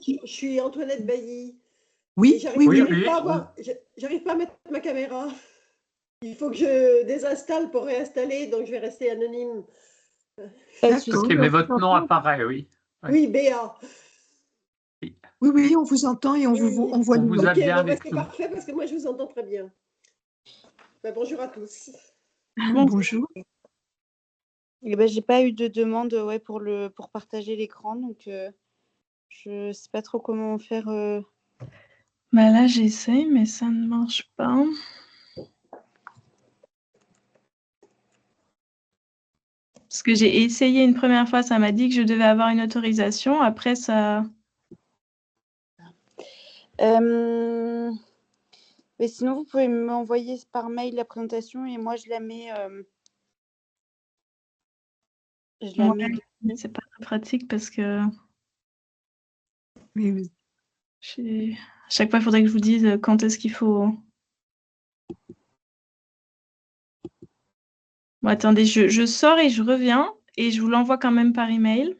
Je suis Antoinette Bailly. Oui, oui, oui. J'arrive pas à mettre ma caméra. Il faut que je désinstalle pour réinstaller, donc je vais rester anonyme. Ok, mais votre nom apparaît, oui. Oui, Béa. Oui, oui, on vous entend et on voit on vous a bien avec c'est nous. parfait parce que moi je vous entends très bien. Bonjour à tous. Bonjour. Eh ben, j'ai pas eu de demande pour partager l'écran, donc je sais pas trop comment faire. Bah là, j'essaye, mais ça ne marche pas. Parce que j'ai essayé une première fois, ça m'a dit que je devais avoir une autorisation. Après, ça... Mais sinon, vous pouvez m'envoyer par mail la présentation et moi, je la mets... C'est pas très pratique parce que... Oui, oui. À chaque fois, il faudrait que je vous dise quand est-ce qu'il faut... Bon, attendez, je sors et je reviens et je vous l'envoie quand même par email.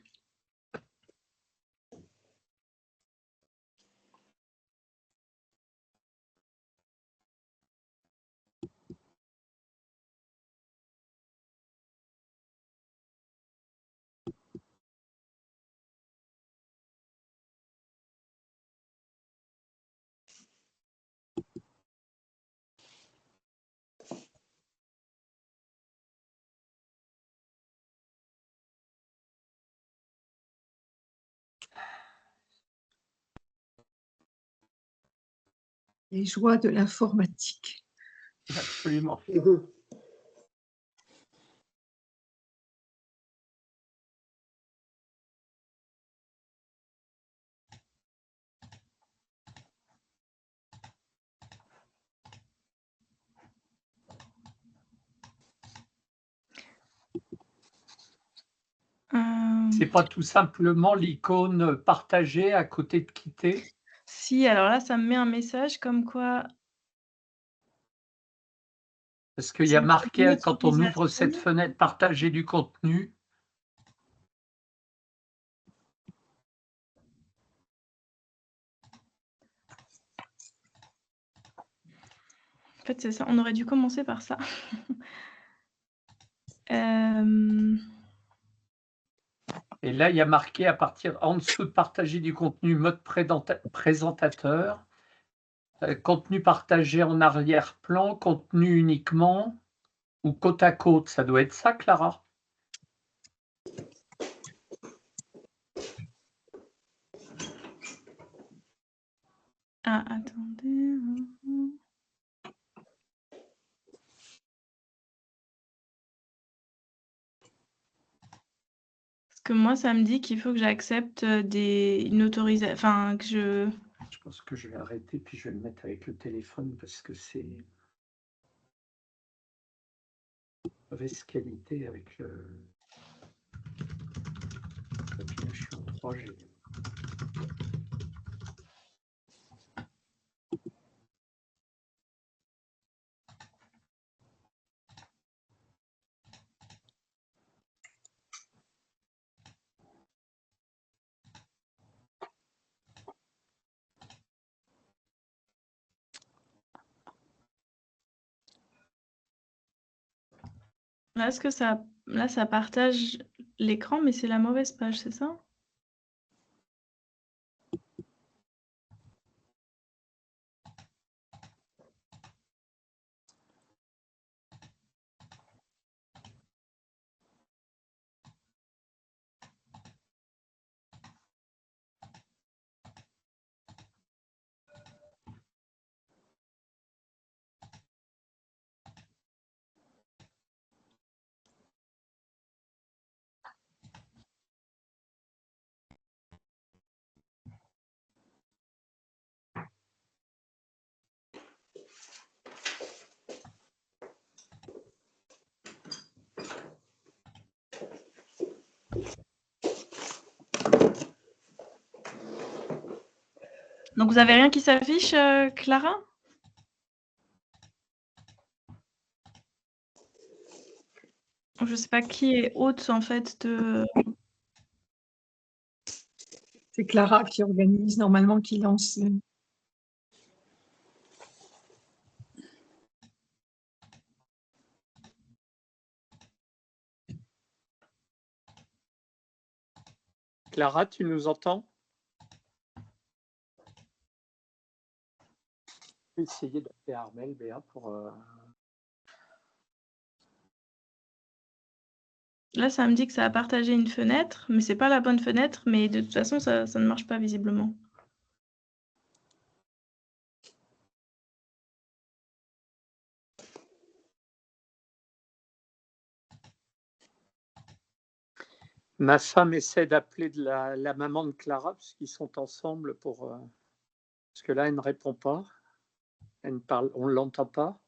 Les joies de l'informatique. Absolument. C'est pas tout simplement l'icône partagée à côté de quitter? Si, alors là, ça me met un message comme quoi... Parce qu'il y a marqué, quand on ouvre cette fenêtre, partager du contenu. En fait, c'est ça. On aurait dû commencer par ça. Et là, il y a marqué à partir en dessous de partager du contenu, mode présentateur, contenu partagé en arrière-plan, contenu uniquement ou côte à côte. Ça doit être ça, Clara? Ah, attendez. Parce que moi, ça me dit qu'il faut que j'accepte une autorisation. Enfin, que je... Je pense que je vais arrêter, puis je vais le mettre avec le téléphone parce que c'est mauvaise qualité avec le... Là, je suis en 3G. Là, est-ce que ça... Là, ça partage l'écran, mais c'est la mauvaise page, c'est ça? Donc, vous avez rien qui s'affiche, Clara? Je sais pas qui est hôte, en fait, de... C'est Clara qui organise normalement, qui lance. Clara, tu nous entends? Je vais essayer d'appeler Armel, Béa, pour... Là, ça me dit que ça a partagé une fenêtre, mais c'est pas la bonne fenêtre, mais de toute façon, ça ne marche pas visiblement. Ma femme essaie d'appeler la maman de Clara, puisqu'ils sont ensemble pour... Parce que là, elle ne répond pas. Elle ne parle, on ne l'entend pas.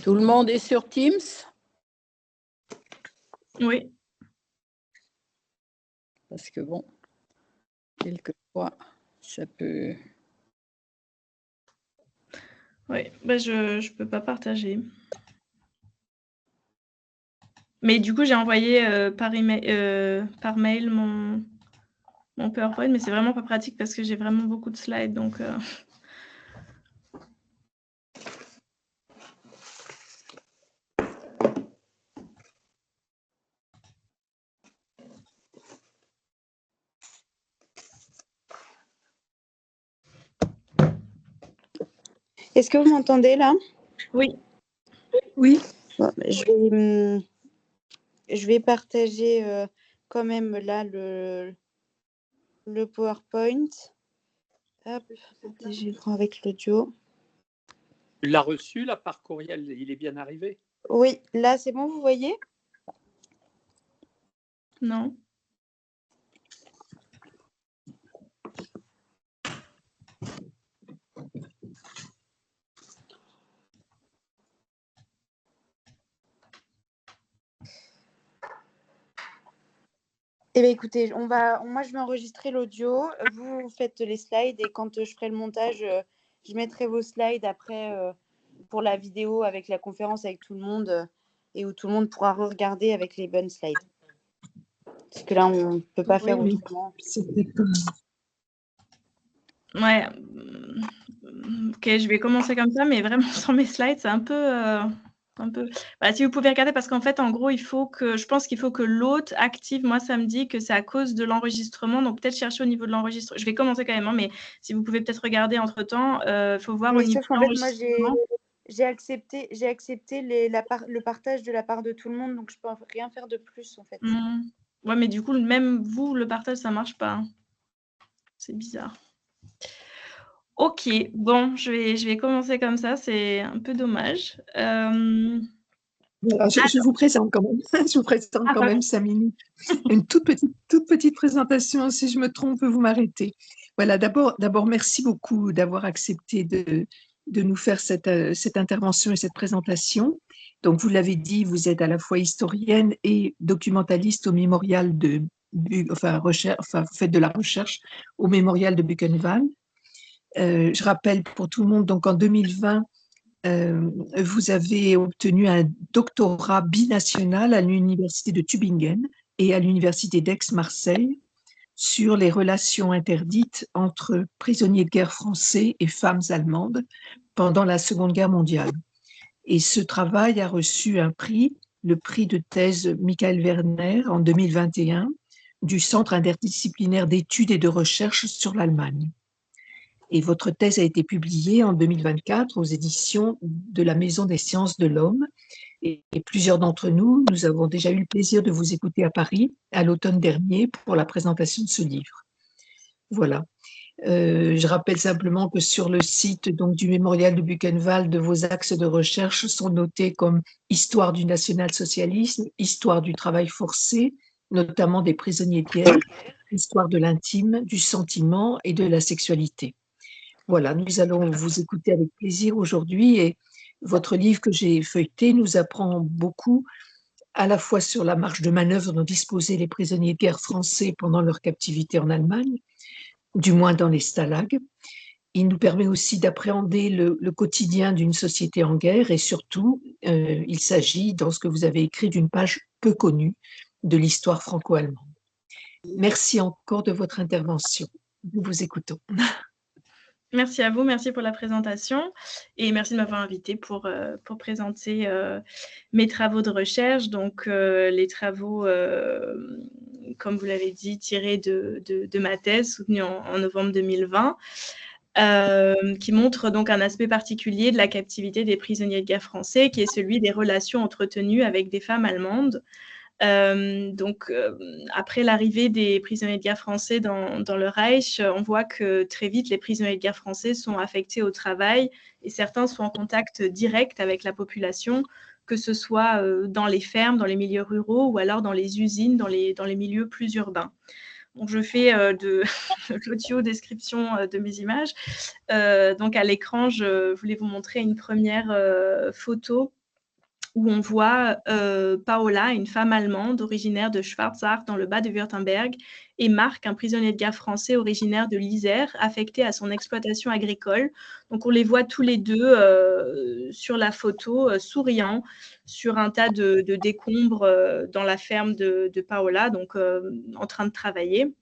Tout le monde est sur Teams? Oui. Parce que bon, quelquefois, ça peut... Oui, bah je ne peux pas partager. Mais du coup, j'ai envoyé par mail mon PowerPoint, mais c'est vraiment pas pratique parce que j'ai vraiment beaucoup de slides. Donc, Est-ce que vous m'entendez là? Oui. Oui. Bon, je vais partager quand même là le PowerPoint. Hop, partager l'écran avec l'audio. Tu l'as reçu, là, par courriel? Il est bien arrivé? Oui, là, c'est bon, vous voyez? Non. Eh bien, écoutez, moi, je vais enregistrer l'audio. Vous faites les slides et quand je ferai le montage, je mettrai vos slides après pour la vidéo avec la conférence avec tout le monde et où tout le monde pourra regarder avec les bonnes slides. Parce que là, on ne peut pas Oui, faire mais autrement. c'était comme... Ouais. Ok, je vais commencer comme ça, mais vraiment sans mes slides, c'est un peu... Bah, si vous pouvez regarder, parce qu'en fait, en gros, je pense qu'il faut que l'hôte active. Moi, ça me dit que c'est à cause de l'enregistrement. Donc, peut-être chercher au niveau de l'enregistrement. Je vais commencer quand même, hein, mais si vous pouvez peut-être regarder entre-temps, il faut voir au Mais niveau sauf de qu'en fait, moi, l'enregistrement. j'ai accepté le partage de la part de tout le monde, donc je peux rien faire de plus, en fait. Ouais, mais du coup, même vous, le partage, ça marche pas. Hein. C'est bizarre. Ok, bon, je vais commencer comme ça. C'est un peu dommage. Voilà, je vous présente quand même, je vous présente quand même 5 minutes. Une toute petite présentation, si je me trompe, vous m'arrêtez. Voilà, d'abord, merci beaucoup d'avoir accepté de nous faire cette intervention et cette présentation. Donc, vous l'avez dit, vous êtes à la fois historienne et documentaliste au mémorial de, vous faites de la recherche au mémorial de Buchenwald. Je rappelle pour tout le monde, donc en 2020, vous avez obtenu un doctorat binational à l'université de Tübingen et à l'université d'Aix-Marseille sur les relations interdites entre prisonniers de guerre français et femmes allemandes pendant la Seconde Guerre mondiale. Et ce travail a reçu un prix, le prix de thèse Michael Werner en 2021 du Centre interdisciplinaire d'études et de recherche sur l'Allemagne. Et votre thèse a été publiée en 2024 aux éditions de la Maison des sciences de l'homme. Et plusieurs d'entre nous, nous avons déjà eu le plaisir de vous écouter à Paris à l'automne dernier pour la présentation de ce livre. Voilà. Je rappelle simplement que sur le site donc, du mémorial de Buchenwald, vos axes de recherche sont notés comme histoire du national-socialisme, histoire du travail forcé, notamment des prisonniers de guerre, histoire de l'intime, du sentiment et de la sexualité. Voilà, nous allons vous écouter avec plaisir aujourd'hui et votre livre que j'ai feuilleté nous apprend beaucoup à la fois sur la marge de manœuvre dont disposaient les prisonniers de guerre français pendant leur captivité en Allemagne, du moins dans les stalags. Il nous permet aussi d'appréhender le quotidien d'une société en guerre et surtout, il s'agit, dans ce que vous avez écrit, d'une page peu connue de l'histoire franco-allemande. Merci encore de votre intervention. Nous vous écoutons. Merci à vous, merci pour la présentation et merci de m'avoir invité pour présenter mes travaux de recherche. Donc, les travaux, comme vous l'avez dit, tirés de ma thèse soutenue en novembre 2020, qui montre donc un aspect particulier de la captivité des prisonniers de guerre français, qui est celui des relations entretenues avec des femmes allemandes. Après l'arrivée des prisonniers de guerre français dans le Reich, on voit que très vite, les prisonniers de guerre français sont affectés au travail et certains sont en contact direct avec la population, que ce soit dans les fermes, dans les milieux ruraux ou alors dans les usines, dans les milieux plus urbains. Donc, je fais de l'audio-description de mes images. Donc, à l'écran, je voulais vous montrer une première photo où on voit Paola, une femme allemande originaire de Schwarzach dans le bas de Württemberg, et Marc, un prisonnier de guerre français originaire de l'Isère, affecté à son exploitation agricole. Donc on les voit tous les deux sur la photo, souriants, sur un tas de décombres dans la ferme de Paola, donc en train de travailler.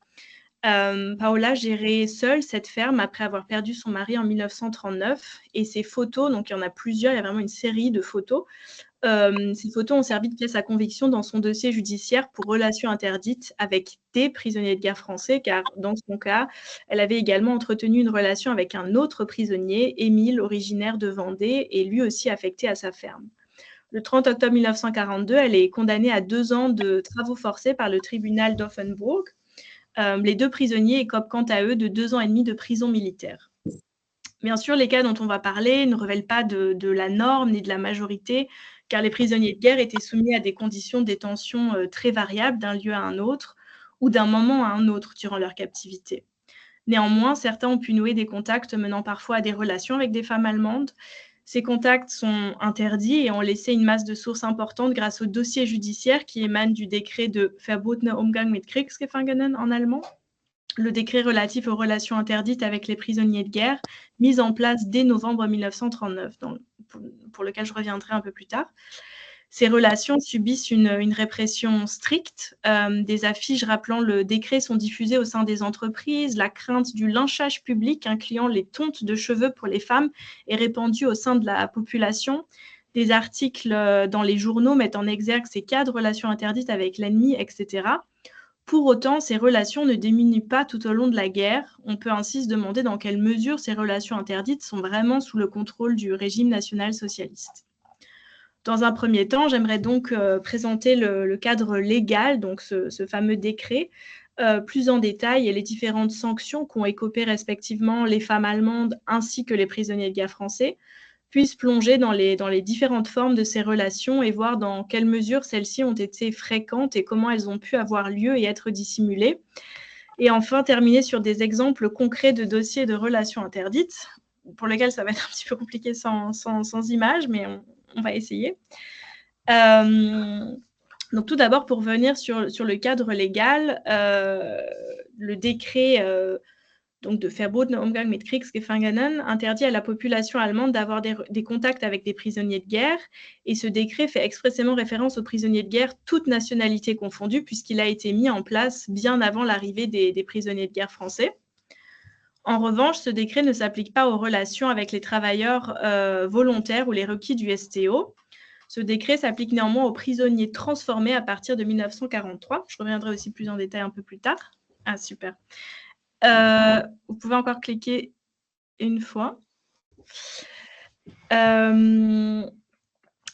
Paola gérait seule cette ferme après avoir perdu son mari en 1939, et ces photos, donc il y en a plusieurs, il y a vraiment une série de photos. Ces photos ont servi de pièce à conviction dans son dossier judiciaire pour relations interdites avec des prisonniers de guerre français, car dans son cas, elle avait également entretenu une relation avec un autre prisonnier, Émile, originaire de Vendée, et lui aussi affecté à sa ferme. Le 30 octobre 1942, elle est condamnée à 2 ans de travaux forcés par le tribunal d'Offenbourg. Les deux prisonniers écopent quant à eux de 2 ans et demi de prison militaire. Bien sûr, les cas dont on va parler ne relèvent pas de la norme ni de la majorité, car les prisonniers de guerre étaient soumis à des conditions de détention très variables d'un lieu à un autre ou d'un moment à un autre durant leur captivité. Néanmoins, certains ont pu nouer des contacts menant parfois à des relations avec des femmes allemandes. Ces contacts sont interdits et ont laissé une masse de sources importantes grâce au dossier judiciaire qui émane du décret de Verbotener Umgang mit Kriegsgefangenen en allemand, le décret relatif aux relations interdites avec les prisonniers de guerre, mis en place dès novembre 1939, pour lequel je reviendrai un peu plus tard. Ces relations subissent une répression stricte. Des affiches rappelant le décret sont diffusées au sein des entreprises. La crainte du lynchage public, incluant les tontes de cheveux pour les femmes, est répandue au sein de la population. Des articles dans les journaux mettent en exergue ces cas de relations interdites avec l'ennemi, etc. Pour autant, ces relations ne diminuent pas tout au long de la guerre. On peut ainsi se demander dans quelle mesure ces relations interdites sont vraiment sous le contrôle du régime national-socialiste. Dans un premier temps, j'aimerais donc présenter le cadre légal, donc ce fameux décret, plus en détail, et les différentes sanctions qu'ont écopées respectivement les femmes allemandes ainsi que les prisonniers de guerre français, puissent plonger dans les différentes formes de ces relations et voir dans quelle mesure celles-ci ont été fréquentes et comment elles ont pu avoir lieu et être dissimulées. Et enfin, terminer sur des exemples concrets de dossiers de relations interdites, pour lesquels ça va être un petit peu compliqué sans images, mais on va essayer. Donc tout d'abord, pour venir sur le cadre légal, le décret donc de Verbotener Umgang mit Kriegsgefangenen interdit à la population allemande d'avoir des contacts avec des prisonniers de guerre, et ce décret fait expressément référence aux prisonniers de guerre, toutes nationalités confondues, puisqu'il a été mis en place bien avant l'arrivée des prisonniers de guerre français. En revanche, ce décret ne s'applique pas aux relations avec les travailleurs volontaires ou les requis du STO. Ce décret s'applique néanmoins aux prisonniers transformés à partir de 1943. Je reviendrai aussi plus en détail un peu plus tard. Ah, super. Vous pouvez encore cliquer une fois.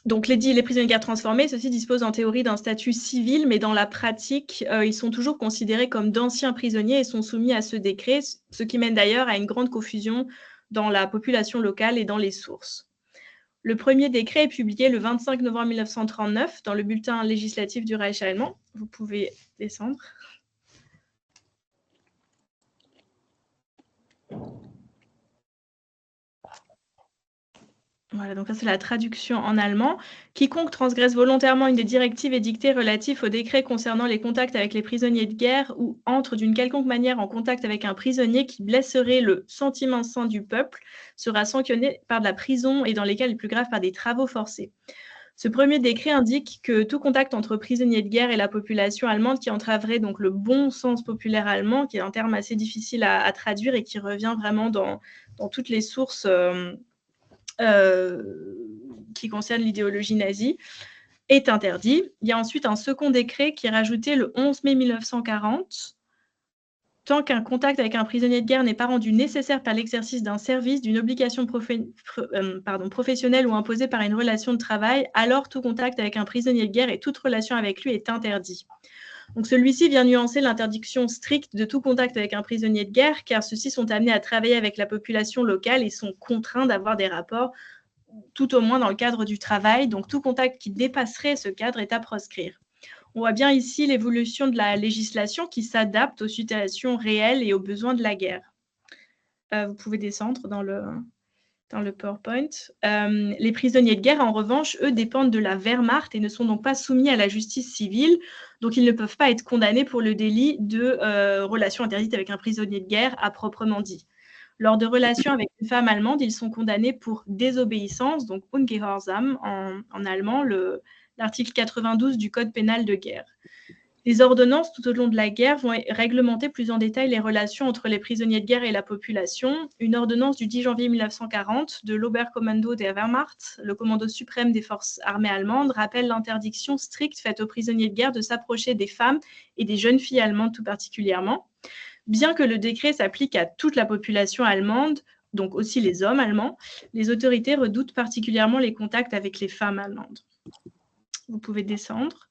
Donc, les prisonniers de guerre transformés, ceux-ci disposent en théorie d'un statut civil, mais dans la pratique, ils sont toujours considérés comme d'anciens prisonniers et sont soumis à ce décret, ce qui mène d'ailleurs à une grande confusion dans la population locale et dans les sources. Le premier décret est publié le 25 novembre 1939 dans le bulletin législatif du Reich allemand. Vous pouvez descendre. Voilà, donc ça c'est la traduction en allemand. Quiconque transgresse volontairement une des directives édictées relatives au décret concernant les contacts avec les prisonniers de guerre ou entre d'une quelconque manière en contact avec un prisonnier qui blesserait le sentiment sain du peuple sera sanctionné par de la prison et dans les cas les plus graves par des travaux forcés. Ce premier décret indique que tout contact entre prisonniers de guerre et la population allemande qui entraverait donc le bon sens populaire allemand, qui est un terme assez difficile à traduire et qui revient vraiment dans toutes les sources qui concerne l'idéologie nazie, est interdit. Il y a ensuite un second décret qui est rajouté le 11 mai 1940. Tant qu'un contact avec un prisonnier de guerre n'est pas rendu nécessaire par l'exercice d'un service, d'une obligation professionnelle ou imposée par une relation de travail, alors tout contact avec un prisonnier de guerre et toute relation avec lui est interdit. Donc celui-ci vient nuancer l'interdiction stricte de tout contact avec un prisonnier de guerre, car ceux-ci sont amenés à travailler avec la population locale et sont contraints d'avoir des rapports, tout au moins dans le cadre du travail. Donc tout contact qui dépasserait ce cadre est à proscrire. On voit bien ici l'évolution de la législation qui s'adapte aux situations réelles et aux besoins de la guerre. Vous pouvez descendre dans le PowerPoint. Les prisonniers de guerre, en revanche, eux, dépendent de la Wehrmacht et ne sont donc pas soumis à la justice civile. Donc, ils ne peuvent pas être condamnés pour le délit de relation interdite avec un prisonnier de guerre à proprement dit. Lors de relations avec une femme allemande, ils sont condamnés pour désobéissance, donc Ungehorsam en allemand, l'article 92 du Code pénal de guerre. Les ordonnances tout au long de la guerre vont réglementer plus en détail les relations entre les prisonniers de guerre et la population. Une ordonnance du 10 janvier 1940 de l'Oberkommando der Wehrmacht, le commando suprême des forces armées allemandes, rappelle l'interdiction stricte faite aux prisonniers de guerre de s'approcher des femmes et des jeunes filles allemandes tout particulièrement. Bien que le décret s'applique à toute la population allemande, donc aussi les hommes allemands, les autorités redoutent particulièrement les contacts avec les femmes allemandes. Vous pouvez descendre.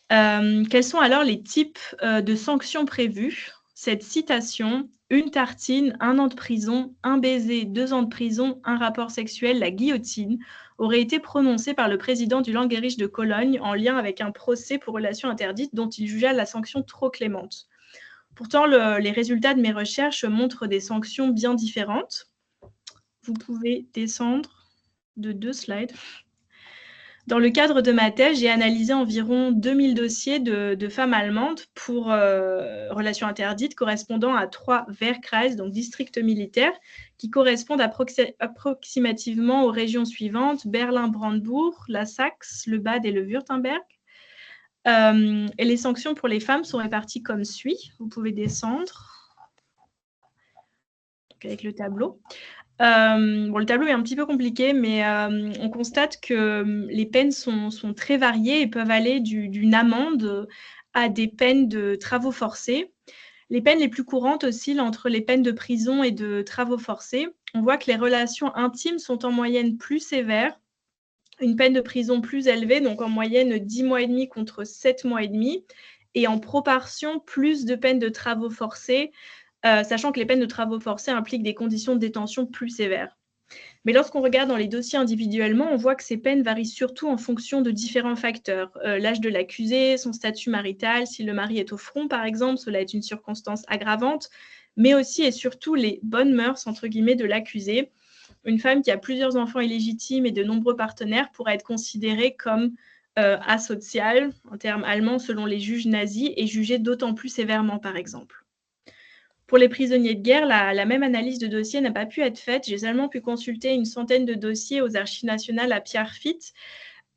Quels sont alors les types de sanctions prévues? Cette citation, une tartine, 1 an de prison, un baiser, 2 ans de prison, un rapport sexuel, la guillotine, aurait été prononcée par le président du Landgericht de Cologne en lien avec un procès pour relations interdites dont il jugea la sanction trop clémente. Pourtant, les résultats de mes recherches montrent des sanctions bien différentes. Vous pouvez descendre de 2 slides. Dans le cadre de ma thèse, j'ai analysé environ 2000 dossiers de femmes allemandes pour relations interdites correspondant à 3 Wehrkreis, donc districts militaires, qui correspondent approximativement aux régions suivantes: Berlin-Brandebourg, la Saxe, le Bade et le Württemberg. Et les sanctions pour les femmes sont réparties comme suit. Vous pouvez descendre avec le tableau. Le tableau est un petit peu compliqué, mais on constate que les peines sont très variées et peuvent aller d'une amende à des peines de travaux forcés. Les peines les plus courantes oscillent entre les peines de prison et de travaux forcés. On voit que les relations intimes sont en moyenne plus sévères, une peine de prison plus élevée, donc en moyenne 10 mois et demi contre 7 mois et demi, et en proportion plus de peines de travaux forcés, sachant que les peines de travaux forcés impliquent des conditions de détention plus sévères. Mais lorsqu'on regarde dans les dossiers individuellement, on voit que ces peines varient surtout en fonction de différents facteurs. L'âge de l'accusé, son statut marital, si le mari est au front par exemple, cela est une circonstance aggravante, mais aussi et surtout les bonnes mœurs, entre guillemets, de l'accusé. Une femme qui a plusieurs enfants illégitimes et de nombreux partenaires pourrait être considérée comme asociale, en termes allemands selon les juges nazis, et jugée d'autant plus sévèrement par exemple. Pour les prisonniers de guerre, la même analyse de dossier n'a pas pu être faite. J'ai seulement pu consulter une centaine de dossiers aux Archives nationales à Pierrefitte,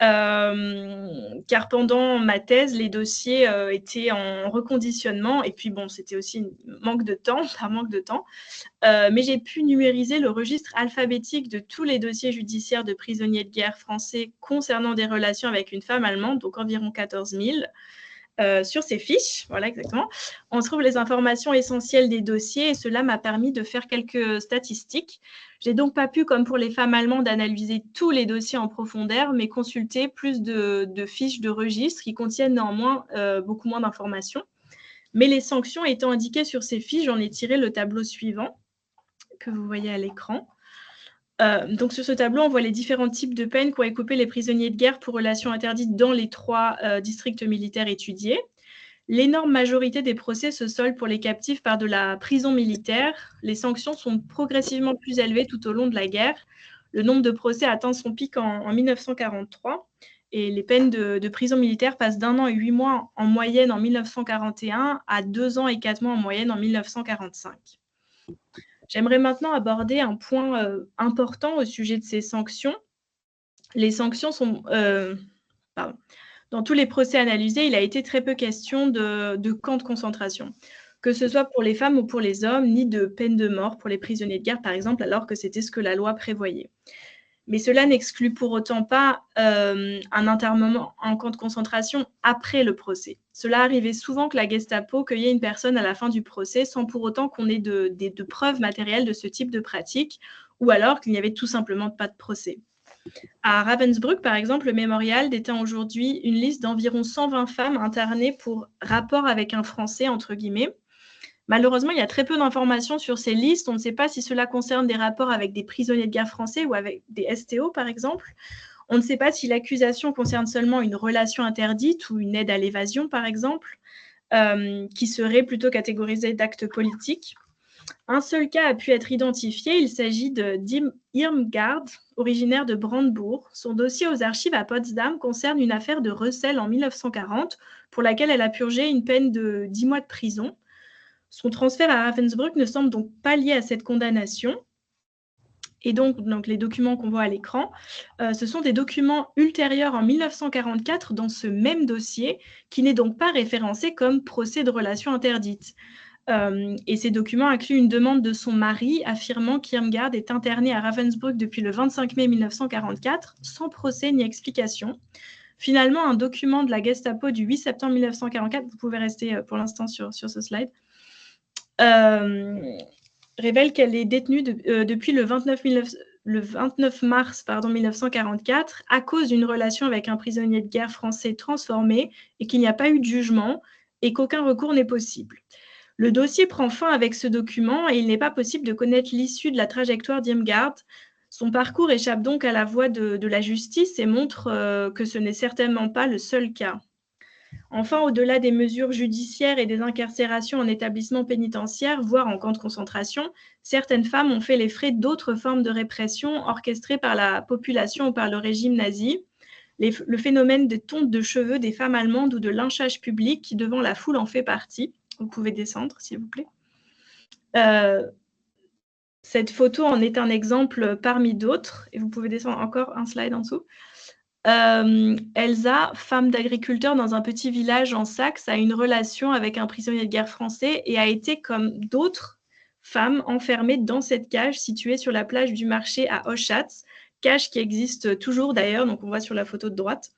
car pendant ma thèse, les dossiers étaient en reconditionnement. Et puis, bon, c'était aussi par manque de temps. Mais j'ai pu numériser le registre alphabétique de tous les dossiers judiciaires de prisonniers de guerre français concernant des relations avec une femme allemande, donc environ 14 000. Sur ces fiches, voilà exactement, on trouve les informations essentielles des dossiers et cela m'a permis de faire quelques statistiques. J'ai donc pas pu, comme pour les femmes allemandes, analyser tous les dossiers en profondeur, mais consulter plus de fiches de registre qui contiennent néanmoins beaucoup moins d'informations. Mais les sanctions étant indiquées sur ces fiches, j'en ai tiré le tableau suivant que vous voyez à l'écran. Donc sur ce tableau, on voit les différents types de peines qu'ont écopé les prisonniers de guerre pour relations interdites dans les 3 districts militaires étudiés. L'énorme majorité des procès se soldent pour les captifs par de la prison militaire. Les sanctions sont progressivement plus élevées tout au long de la guerre. le nombre de procès atteint son pic en 1943 et les peines de prison militaire passent d'1 an et 8 mois en moyenne en 1941 à 2 ans et 4 mois en moyenne en 1945. J'aimerais maintenant aborder un point important au sujet de ces sanctions. Les sanctions sont... Dans tous les procès analysés, il a été très peu question de camps de concentration, que ce soit pour les femmes ou pour les hommes, ni de peine de mort pour les prisonniers de guerre, par exemple, alors que c'était ce que la loi prévoyait. Mais cela n'exclut pour autant pas un internement en camp de concentration après le procès. Cela arrivait souvent que la Gestapo cueillait une personne à la fin du procès sans pour autant qu'on ait de preuves matérielles de ce type de pratique, ou alors qu'il n'y avait tout simplement pas de procès. À Ravensbrück, par exemple, le mémorial détient aujourd'hui une liste d'environ 120 femmes internées pour rapport avec un Français, entre guillemets. Malheureusement, il y a très peu d'informations sur ces listes. On ne sait pas si cela concerne des rapports avec des prisonniers de guerre français ou avec des STO, par exemple. On ne sait pas si l'accusation concerne seulement une relation interdite ou une aide à l'évasion, par exemple, qui serait plutôt catégorisée d'actes politiques. Un seul cas a pu être identifié. Il s'agit de Irmgard, originaire de Brandebourg. Son dossier aux archives à Potsdam concerne une affaire de recel en 1940 pour laquelle elle a purgé une peine de 10 mois de prison. Son transfert à Ravensbrück ne semble donc pas lié à cette condamnation. Et donc les documents qu'on voit à l'écran, ce sont des documents ultérieurs en 1944 dans ce même dossier, qui n'est donc pas référencé comme procès de relation interdite. Et ces documents incluent une demande de son mari affirmant qu'Irmgard est internée à Ravensbrück depuis le 25 mai 1944, sans procès ni explication. Finalement, un document de la Gestapo du 8 septembre 1944, vous pouvez rester pour l'instant sur ce slide, révèle qu'elle est détenue depuis le 29 mars 1944 à cause d'une relation avec un prisonnier de guerre français transformé et qu'il n'y a pas eu de jugement et qu'aucun recours n'est possible. Le dossier prend fin avec ce document et il n'est pas possible de connaître l'issue de la trajectoire d'Irmgard. Son parcours échappe donc à la voie de la justice et montre que ce n'est certainement pas le seul cas. Enfin, au-delà des mesures judiciaires et des incarcérations en établissement pénitentiaire, voire en camp de concentration, certaines femmes ont fait les frais d'autres formes de répression orchestrées par la population ou par le régime nazi. Le phénomène des tontes de cheveux des femmes allemandes ou de lynchage public devant la foule en fait partie. Vous pouvez descendre, s'il vous plaît. Cette photo en est un exemple parmi d'autres. Et vous pouvez descendre encore un slide en dessous. Elsa, femme d'agriculteur dans un petit village en Saxe, a une relation avec un prisonnier de guerre français et a été, comme d'autres femmes, enfermée dans cette cage située sur la plage du marché à Oschatz, cage qui existe toujours d'ailleurs, donc on voit sur la photo de droite,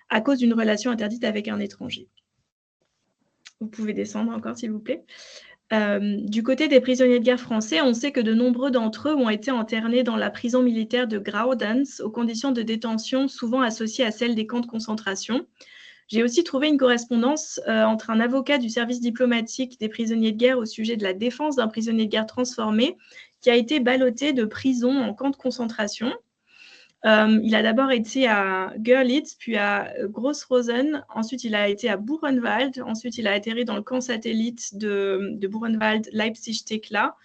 à cause d'une relation interdite avec un étranger. Vous pouvez descendre encore, s'il vous plaît. Du côté des prisonniers de guerre français, on sait que de nombreux d'entre eux ont été internés dans la prison militaire de Graudenz aux conditions de détention souvent associées à celles des camps de concentration. J'ai aussi trouvé une correspondance entre un avocat du service diplomatique des prisonniers de guerre au sujet de la défense d'un prisonnier de guerre transformé qui a été ballotté de prison en camp de concentration. Il a d'abord été à Görlitz, puis à Grossrosen, ensuite il a été à Buchenwald, ensuite il a atterri dans le camp satellite de Buchenwald, Leipzig-Tekla,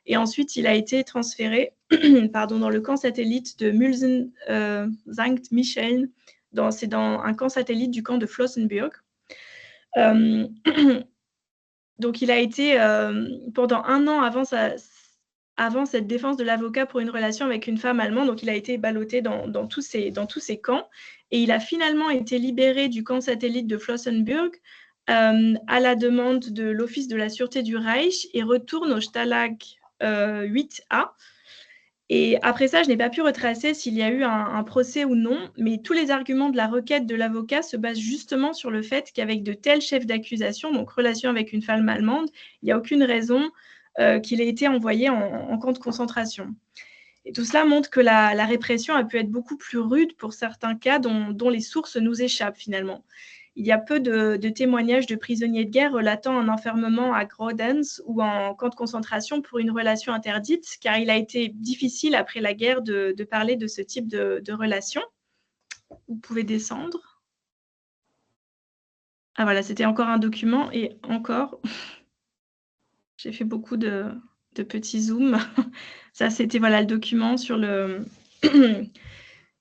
et ensuite il a été transféré dans le camp satellite de Mülsen St. Michel, c'est dans un camp satellite du camp de Flossenbürg. Donc il a été pendant 1 an avant cette défense de l'avocat pour une relation avec une femme allemande, donc il a été ballotté dans tous ces camps, et il a finalement été libéré du camp satellite de Flossenbürg à la demande de l'Office de la Sûreté du Reich et retourne au Stalag 8A. Et après ça, je n'ai pas pu retracer s'il y a eu un procès ou non, mais tous les arguments de la requête de l'avocat se basent justement sur le fait qu'avec de tels chefs d'accusation, donc relation avec une femme allemande, il n'y a aucune raison qu'il ait été envoyé en camp de concentration. Et tout cela montre que la répression a pu être beaucoup plus rude pour certains cas dont les sources nous échappent finalement. Il y a peu de témoignages de prisonniers de guerre relatant un enfermement à Graudenz ou en camp de concentration pour une relation interdite, car il a été difficile après la guerre de parler de ce type de relation. Vous pouvez descendre. Ah voilà, c'était encore un document et encore... J'ai fait beaucoup de petits zooms. Ça, c'était le document sur le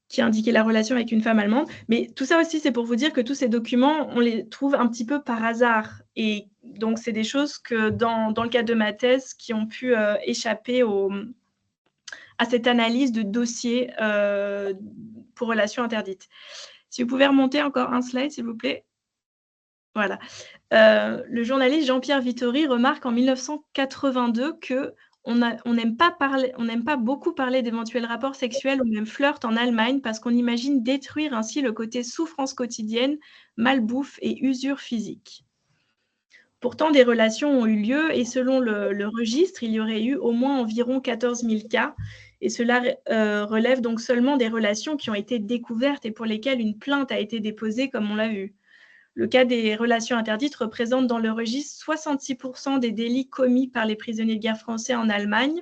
qui indiquait la relation avec une femme allemande. Mais tout ça aussi, c'est pour vous dire que tous ces documents, on les trouve un petit peu par hasard. Et donc, c'est des choses que, dans le cadre de ma thèse, qui ont pu échapper à cette analyse de dossier pour relations interdites. Si vous pouvez remonter encore un slide, s'il vous plaît. Voilà. Le journaliste Jean-Pierre Vittori remarque en 1982 que on n'aime pas beaucoup parler d'éventuels rapports sexuels ou même flirt en Allemagne parce qu'on imagine détruire ainsi le côté souffrance quotidienne, malbouffe et usure physique. Pourtant, des relations ont eu lieu et selon le registre, il y aurait eu au moins environ 14 000 cas. Et cela relève donc seulement des relations qui ont été découvertes et pour lesquelles une plainte a été déposée, comme on l'a vu. Le cas des relations interdites représente dans le registre 66% des délits commis par les prisonniers de guerre français en Allemagne.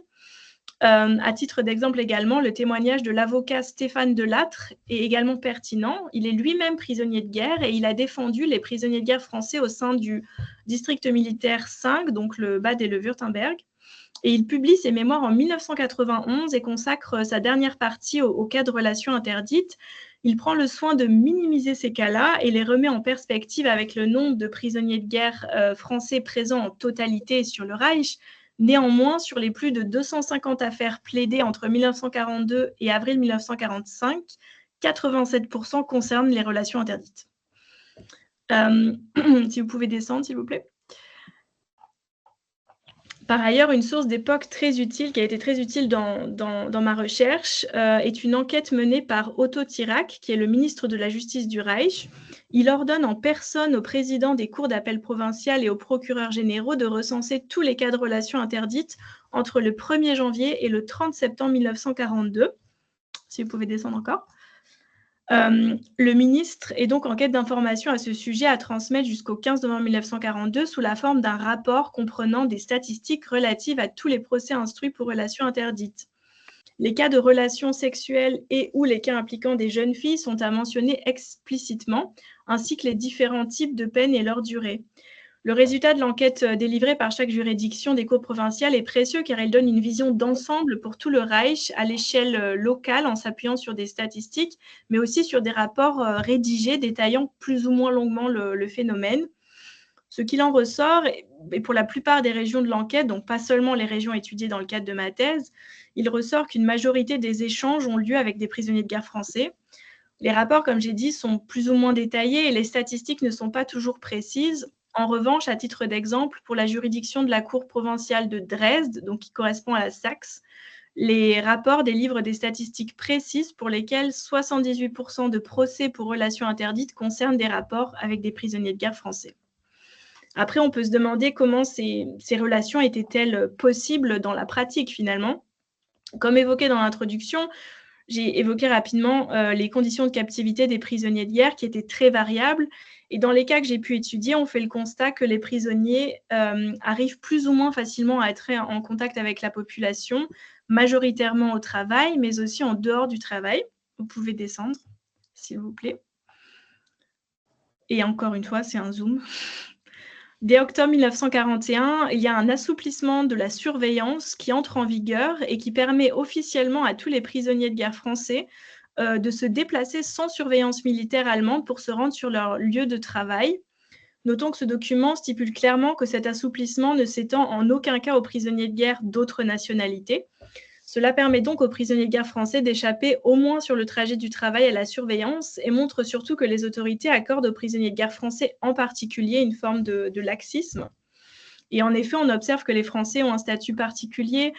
À titre d'exemple également, le témoignage de l'avocat Stéphane Delattre est également pertinent. Il est lui-même prisonnier de guerre et il a défendu les prisonniers de guerre français au sein du district militaire 5, donc le Bade-et-le-Württemberg. Et il publie ses mémoires en 1991 et consacre sa dernière partie au cas de relations interdites. Il prend le soin de minimiser ces cas-là et les remet en perspective avec le nombre de prisonniers de guerre français présents en totalité sur le Reich. Néanmoins, sur les plus de 250 affaires plaidées entre 1942 et avril 1945, 87% concernent les relations interdites. Si vous pouvez descendre, s'il vous plaît. Par ailleurs, une source d'époque très utile, qui a été très utile dans ma recherche, est une enquête menée par Otto Thierack, qui est le ministre de la Justice du Reich. Il ordonne en personne au président des cours d'appel provinciales et aux procureurs généraux de recenser tous les cas de relations interdites entre le 1er janvier et le 30 septembre 1942. Si vous pouvez descendre encore. Le ministre est donc en quête d'informations à ce sujet à transmettre jusqu'au 15 novembre 1942 sous la forme d'un rapport comprenant des statistiques relatives à tous les procès instruits pour relations interdites. Les cas de relations sexuelles et ou les cas impliquant des jeunes filles sont à mentionner explicitement, ainsi que les différents types de peines et leur durée. Le résultat de l'enquête délivrée par chaque juridiction des cours provinciales est précieux car elle donne une vision d'ensemble pour tout le Reich à l'échelle locale en s'appuyant sur des statistiques, mais aussi sur des rapports rédigés détaillant plus ou moins longuement le phénomène. Ce qu'il en ressort, et pour la plupart des régions de l'enquête, donc pas seulement les régions étudiées dans le cadre de ma thèse, il ressort qu'une majorité des échanges ont lieu avec des prisonniers de guerre français. Les rapports, comme j'ai dit, sont plus ou moins détaillés et les statistiques ne sont pas toujours précises. En revanche, à titre d'exemple, pour la juridiction de la Cour provinciale de Dresde, donc qui correspond à la Saxe, les rapports délivrent des statistiques précises pour lesquelles 78% de procès pour relations interdites concernent des rapports avec des prisonniers de guerre français. Après, on peut se demander comment ces relations étaient-elles possibles dans la pratique finalement. Comme évoqué dans l'introduction, j'ai évoqué rapidement les conditions de captivité des prisonniers de guerre qui étaient très variables. Et dans les cas que j'ai pu étudier, on fait le constat que les prisonniers arrivent plus ou moins facilement à être en contact avec la population, majoritairement au travail, mais aussi en dehors du travail. Vous pouvez descendre, s'il vous plaît. Et encore une fois, c'est un zoom. Dès octobre 1941, il y a un assouplissement de la surveillance qui entre en vigueur et qui permet officiellement à tous les prisonniers de guerre français de se déplacer sans surveillance militaire allemande pour se rendre sur leur lieu de travail. Notons que ce document stipule clairement que cet assouplissement ne s'étend en aucun cas aux prisonniers de guerre d'autres nationalités. Cela permet donc aux prisonniers de guerre français d'échapper au moins sur le trajet du travail à la surveillance et montre surtout que les autorités accordent aux prisonniers de guerre français en particulier une forme de laxisme. Et en effet, on observe que les Français ont un statut particulier,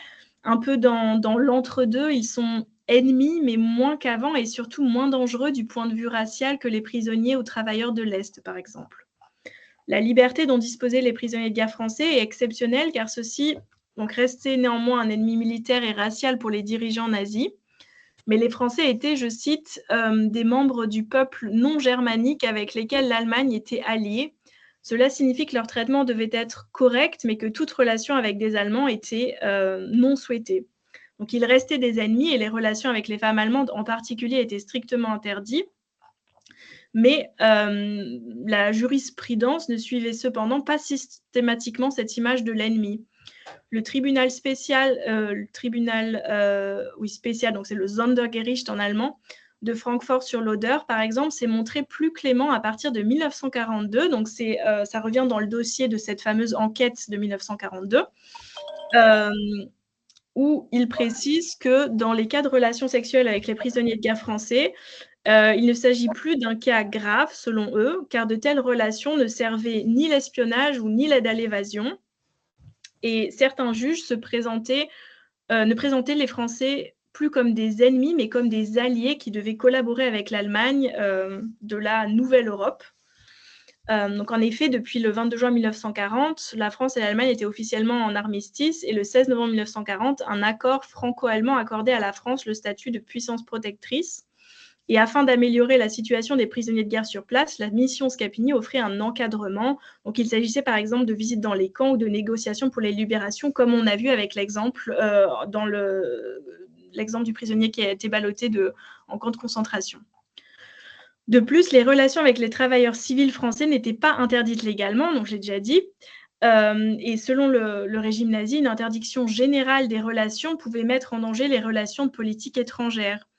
un peu dans l'entre-deux. Ils sont ennemis, mais moins qu'avant et surtout moins dangereux du point de vue racial que les prisonniers ou travailleurs de l'Est, par exemple. La liberté dont disposaient les prisonniers de guerre français est exceptionnelle car ceux-ci donc restaient néanmoins un ennemi militaire et racial pour les dirigeants nazis. Mais les Français étaient, je cite, des membres du peuple non germanique avec lesquels l'Allemagne était alliée. Cela signifie que leur traitement devait être correct, mais que toute relation avec des Allemands était non souhaitée. Donc ils restaient des ennemis et les relations avec les femmes allemandes en particulier étaient strictement interdites. Mais la jurisprudence ne suivait cependant pas systématiquement cette image de l'ennemi. Le tribunal spécial, spécial, donc c'est le Sondergericht en allemand, de Francfort sur l'Oder, par exemple, s'est montré plus clément à partir de 1942. Donc, ça revient dans le dossier de cette fameuse enquête de 1942, où il précise que dans les cas de relations sexuelles avec les prisonniers de guerre français, il ne s'agit plus d'un cas grave, selon eux, car de telles relations ne servaient ni l'espionnage ou ni l'aide à l'évasion. Et certains juges ne présentaient les Français plus comme des ennemis, mais comme des alliés qui devaient collaborer avec l'Allemagne de la Nouvelle Europe. Donc en effet, depuis le 22 juin 1940, la France et l'Allemagne étaient officiellement en armistice, et le 16 novembre 1940, un accord franco-allemand accordait à la France le statut de puissance protectrice. Et afin d'améliorer la situation des prisonniers de guerre sur place, la mission Scapini offrait un encadrement. Donc, il s'agissait par exemple de visites dans les camps ou de négociations pour les libérations, comme on a vu avec l'exemple dans l'exemple du prisonnier qui a été ballotté en camp de concentration. De plus, les relations avec les travailleurs civils français n'étaient pas interdites légalement, donc je l'ai déjà dit. Et selon le régime nazi, une interdiction générale des relations pouvait mettre en danger les relations de politique étrangère.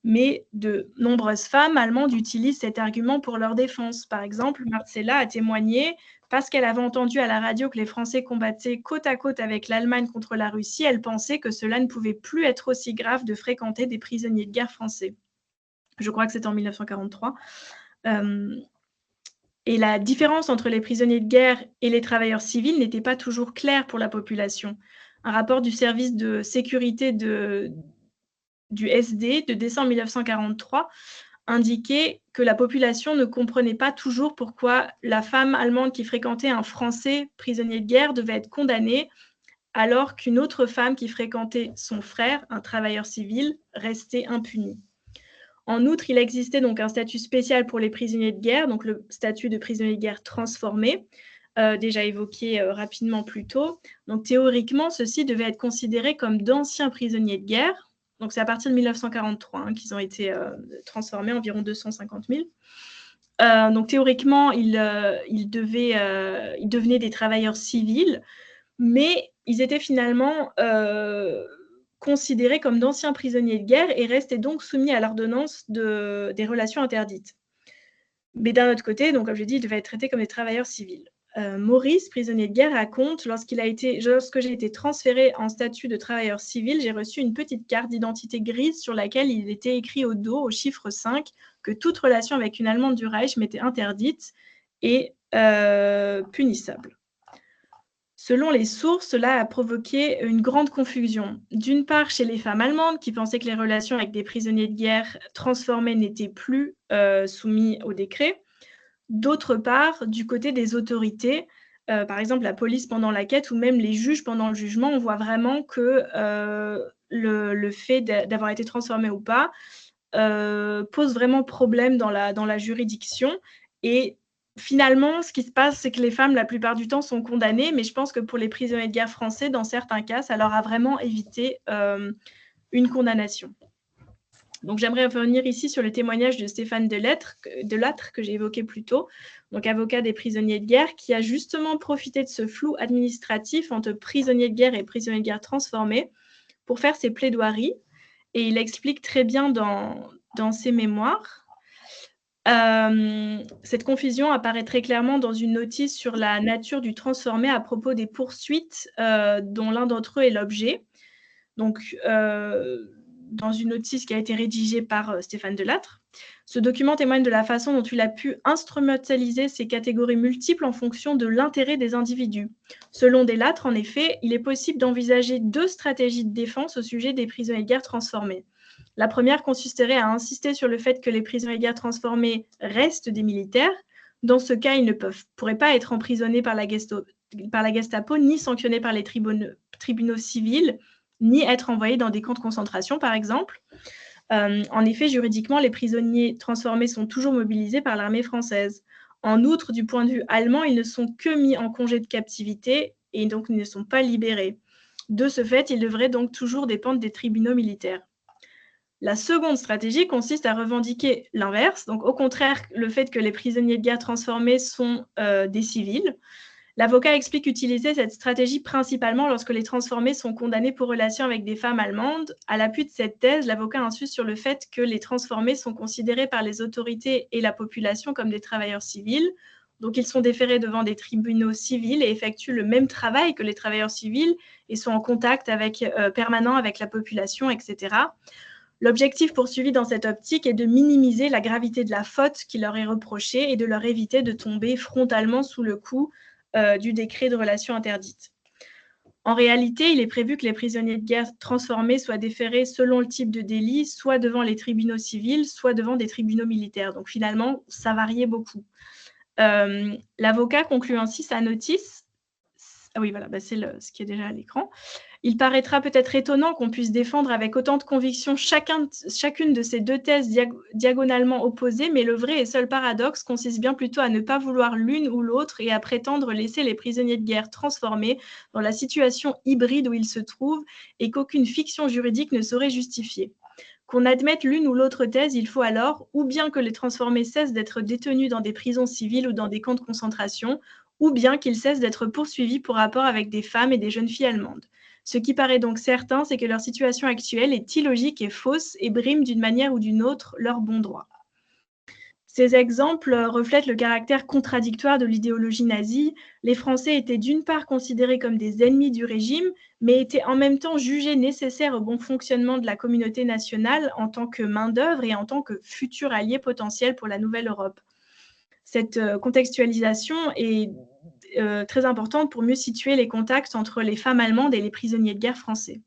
Mais de nombreuses femmes allemandes utilisent cet argument pour leur défense. Par exemple, Marcella a témoigné parce qu'elle avait entendu à la radio que les Français combattaient côte à côte avec l'Allemagne contre la Russie. Elle pensait que cela ne pouvait plus être aussi grave de fréquenter des prisonniers de guerre français. Je crois que c'était en 1943. Et la différence entre les prisonniers de guerre et les travailleurs civils n'était pas toujours claire pour la population. Un rapport du service de sécurité du SD de décembre 1943 indiquait que la population ne comprenait pas toujours pourquoi la femme allemande qui fréquentait un Français prisonnier de guerre devait être condamnée, alors qu'une autre femme qui fréquentait son frère, un travailleur civil, restait impunie. En outre, il existait donc un statut spécial pour les prisonniers de guerre, donc le statut de prisonnier de guerre transformé, déjà évoqué rapidement plus tôt. Donc théoriquement, ceux-ci devaient être considérés comme d'anciens prisonniers de guerre. Donc c'est à partir de 1943 qu'ils ont été transformés, environ 250 000. Donc théoriquement, ils devenaient des travailleurs civils, mais ils étaient finalement considérés comme d'anciens prisonniers de guerre et restaient donc soumis à l'ordonnance des relations interdites. Mais d'un autre côté, donc, comme je l'ai dit, ils devaient être traités comme des travailleurs civils. Maurice, prisonnier de guerre, raconte « Lorsque j'ai été transféré en statut de travailleur civil, j'ai reçu une petite carte d'identité grise sur laquelle il était écrit au dos, au chiffre 5, que toute relation avec une Allemande du Reich m'était interdite et punissable. » Selon les sources, cela a provoqué une grande confusion. D'une part, chez les femmes allemandes qui pensaient que les relations avec des prisonniers de guerre transformés n'étaient plus soumis au décret. D'autre part, du côté des autorités, par exemple la police pendant l'enquête ou même les juges pendant le jugement, on voit vraiment que le fait d'avoir été transformé ou pas pose vraiment problème dans la juridiction. Et finalement, ce qui se passe, c'est que les femmes, la plupart du temps, sont condamnées, mais je pense que pour les prisonniers de guerre français, dans certains cas, ça leur a vraiment évité une condamnation. Donc, j'aimerais revenir ici sur le témoignage de Stéphane Delattre que j'ai évoqué plus tôt, donc avocat des prisonniers de guerre, qui a justement profité de ce flou administratif entre prisonniers de guerre et prisonniers de guerre transformés pour faire ses plaidoiries. Et il explique très bien dans ses mémoires. Cette confusion apparaît très clairement dans une notice sur la nature du transformé à propos des poursuites dont l'un d'entre eux est l'objet. Donc, dans une notice qui a été rédigée par Stéphane Delattre. Ce document témoigne de la façon dont il a pu instrumentaliser ces catégories multiples en fonction de l'intérêt des individus. Selon Delattre, en effet, il est possible d'envisager 2 stratégies de défense au sujet des prisonniers de guerre transformés. La première consisterait à insister sur le fait que les prisonniers de guerre transformés restent des militaires. Dans ce cas, ils ne pourraient pas être emprisonnés par la Gestapo, ni sanctionnés par les tribunaux civils, ni être envoyés dans des camps de concentration, par exemple. En effet, juridiquement, les prisonniers transformés sont toujours mobilisés par l'armée française. En outre, du point de vue allemand, ils ne sont que mis en congé de captivité et donc ils ne sont pas libérés. De ce fait, ils devraient donc toujours dépendre des tribunaux militaires. La seconde stratégie consiste à revendiquer l'inverse, donc au contraire, le fait que les prisonniers de guerre transformés sont des civils, L'avocat explique utiliser cette stratégie principalement lorsque les transformés sont condamnés pour relation avec des femmes allemandes. À l'appui de cette thèse, l'avocat insiste sur le fait que les transformés sont considérés par les autorités et la population comme des travailleurs civils. Donc, ils sont déférés devant des tribunaux civils et effectuent le même travail que les travailleurs civils et sont en contact permanent avec la population, etc. L'objectif poursuivi dans cette optique est de minimiser la gravité de la faute qui leur est reprochée et de leur éviter de tomber frontalement sous le coup du décret de relation interdite. En réalité, il est prévu que les prisonniers de guerre transformés soient déférés selon le type de délit, soit devant les tribunaux civils, soit devant des tribunaux militaires. Donc finalement, ça variait beaucoup. L'avocat conclut ainsi sa notice. Ah oui, voilà, c'est ce qui est déjà à l'écran. Il paraîtra peut-être étonnant qu'on puisse défendre avec autant de conviction chacune de ces deux thèses diagonalement opposées, mais le vrai et seul paradoxe consiste bien plutôt à ne pas vouloir l'une ou l'autre et à prétendre laisser les prisonniers de guerre transformés dans la situation hybride où ils se trouvent et qu'aucune fiction juridique ne saurait justifier. Qu'on admette l'une ou l'autre thèse, il faut alors ou bien que les transformés cessent d'être détenus dans des prisons civiles ou dans des camps de concentration, ou bien qu'ils cessent d'être poursuivis pour rapport avec des femmes et des jeunes filles allemandes. Ce qui paraît donc certain, c'est que leur situation actuelle est illogique et fausse et brime d'une manière ou d'une autre leur bon droit. Ces exemples reflètent le caractère contradictoire de l'idéologie nazie. Les Français étaient d'une part considérés comme des ennemis du régime, mais étaient en même temps jugés nécessaires au bon fonctionnement de la communauté nationale en tant que main-d'œuvre et en tant que futurs alliés potentiels pour la nouvelle Europe. Cette contextualisation est très importante pour mieux situer les contacts entre les femmes allemandes et les prisonniers de guerre français.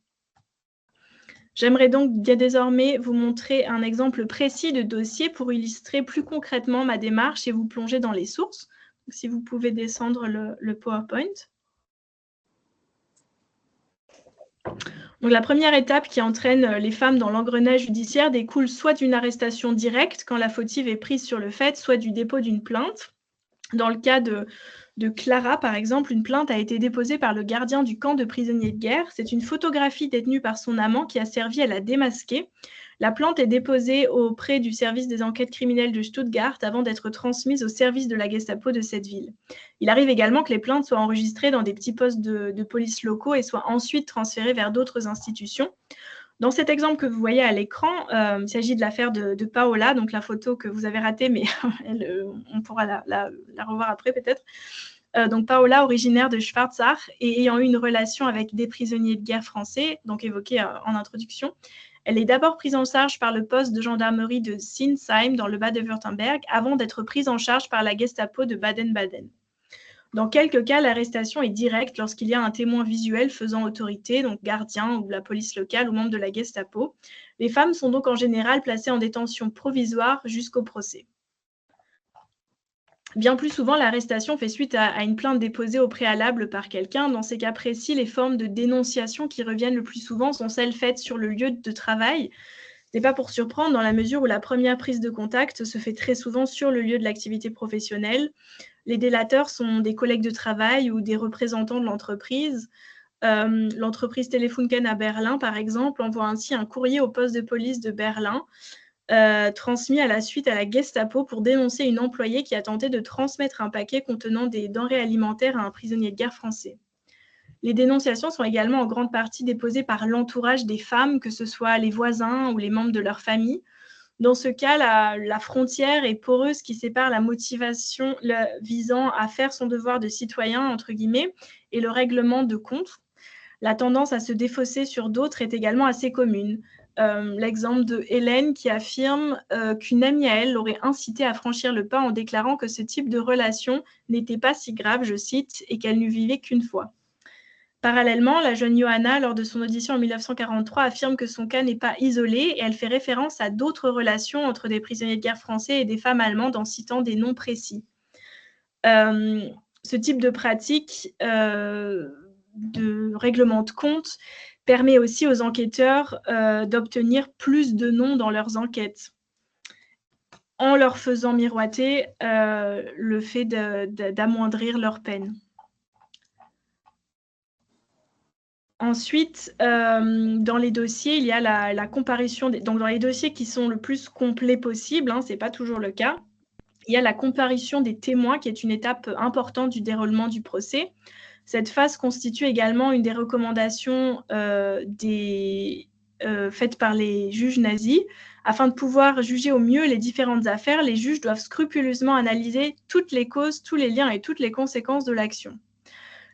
J'aimerais donc désormais vous montrer un exemple précis de dossier pour illustrer plus concrètement ma démarche et vous plonger dans les sources. Donc, si vous pouvez descendre le PowerPoint. Donc, la première étape qui entraîne les femmes dans l'engrenage judiciaire découle soit d'une arrestation directe quand la fautive est prise sur le fait, soit du dépôt d'une plainte. Dans le cas de Clara, par exemple, une plainte a été déposée par le gardien du camp de prisonniers de guerre. C'est une photographie détenue par son amant qui a servi à la démasquer. La plainte est déposée auprès du service des enquêtes criminelles de Stuttgart avant d'être transmise au service de la Gestapo de cette ville. Il arrive également que les plaintes soient enregistrées dans des petits postes de police locaux et soient ensuite transférées vers d'autres institutions. Dans cet exemple que vous voyez à l'écran, il s'agit de l'affaire de Paola, donc la photo que vous avez ratée, mais on pourra la revoir après peut-être. Donc Paola, originaire de Schwarzach et ayant eu une relation avec des prisonniers de guerre français, donc évoquée en introduction. Elle est d'abord prise en charge par le poste de gendarmerie de Sinsheim dans le Bade-Württemberg avant d'être prise en charge par la Gestapo de Baden-Baden. Dans quelques cas, l'arrestation est directe lorsqu'il y a un témoin visuel faisant autorité, donc gardien ou la police locale ou membre de la Gestapo. Les femmes sont donc en général placées en détention provisoire jusqu'au procès. Bien plus souvent, l'arrestation fait suite à une plainte déposée au préalable par quelqu'un. Dans ces cas précis, les formes de dénonciation qui reviennent le plus souvent sont celles faites sur le lieu de travail. Ce n'est pas pour surprendre dans la mesure où la première prise de contact se fait très souvent sur le lieu de l'activité professionnelle. Les délateurs sont des collègues de travail ou des représentants de l'entreprise. L'entreprise Telefunken à Berlin, par exemple, envoie ainsi un courrier au poste de police de Berlin, transmis à la suite à la Gestapo pour dénoncer une employée qui a tenté de transmettre un paquet contenant des denrées alimentaires à un prisonnier de guerre français. Les dénonciations sont également en grande partie déposées par l'entourage des femmes, que ce soit les voisins ou les membres de leur famille. Dans ce cas, la frontière est poreuse qui sépare la motivation visant à faire son devoir de citoyen, entre guillemets, et le règlement de compte. La tendance à se défausser sur d'autres est également assez commune. L'exemple de Hélène qui affirme qu'une amie à elle l'aurait incitée à franchir le pas en déclarant que ce type de relation n'était pas si grave, je cite, et qu'elle ne vivait qu'une fois. Parallèlement, la jeune Johanna, lors de son audition en 1943, affirme que son cas n'est pas isolé et elle fait référence à d'autres relations entre des prisonniers de guerre français et des femmes allemandes en citant des noms précis. Ce type de pratique de règlement de compte permet aussi aux enquêteurs d'obtenir plus de noms dans leurs enquêtes, en leur faisant miroiter le fait d'amoindrir leur peine. Ensuite, dans les dossiers, il y a la comparution. Donc, dans les dossiers qui sont le plus complets possible, ce n'est pas toujours le cas, il y a la comparution des témoins, qui est une étape importante du déroulement du procès. Cette phase constitue également une des recommandations faites par les juges nazis. Afin de pouvoir juger au mieux les différentes affaires, les juges doivent scrupuleusement analyser toutes les causes, tous les liens et toutes les conséquences de l'action.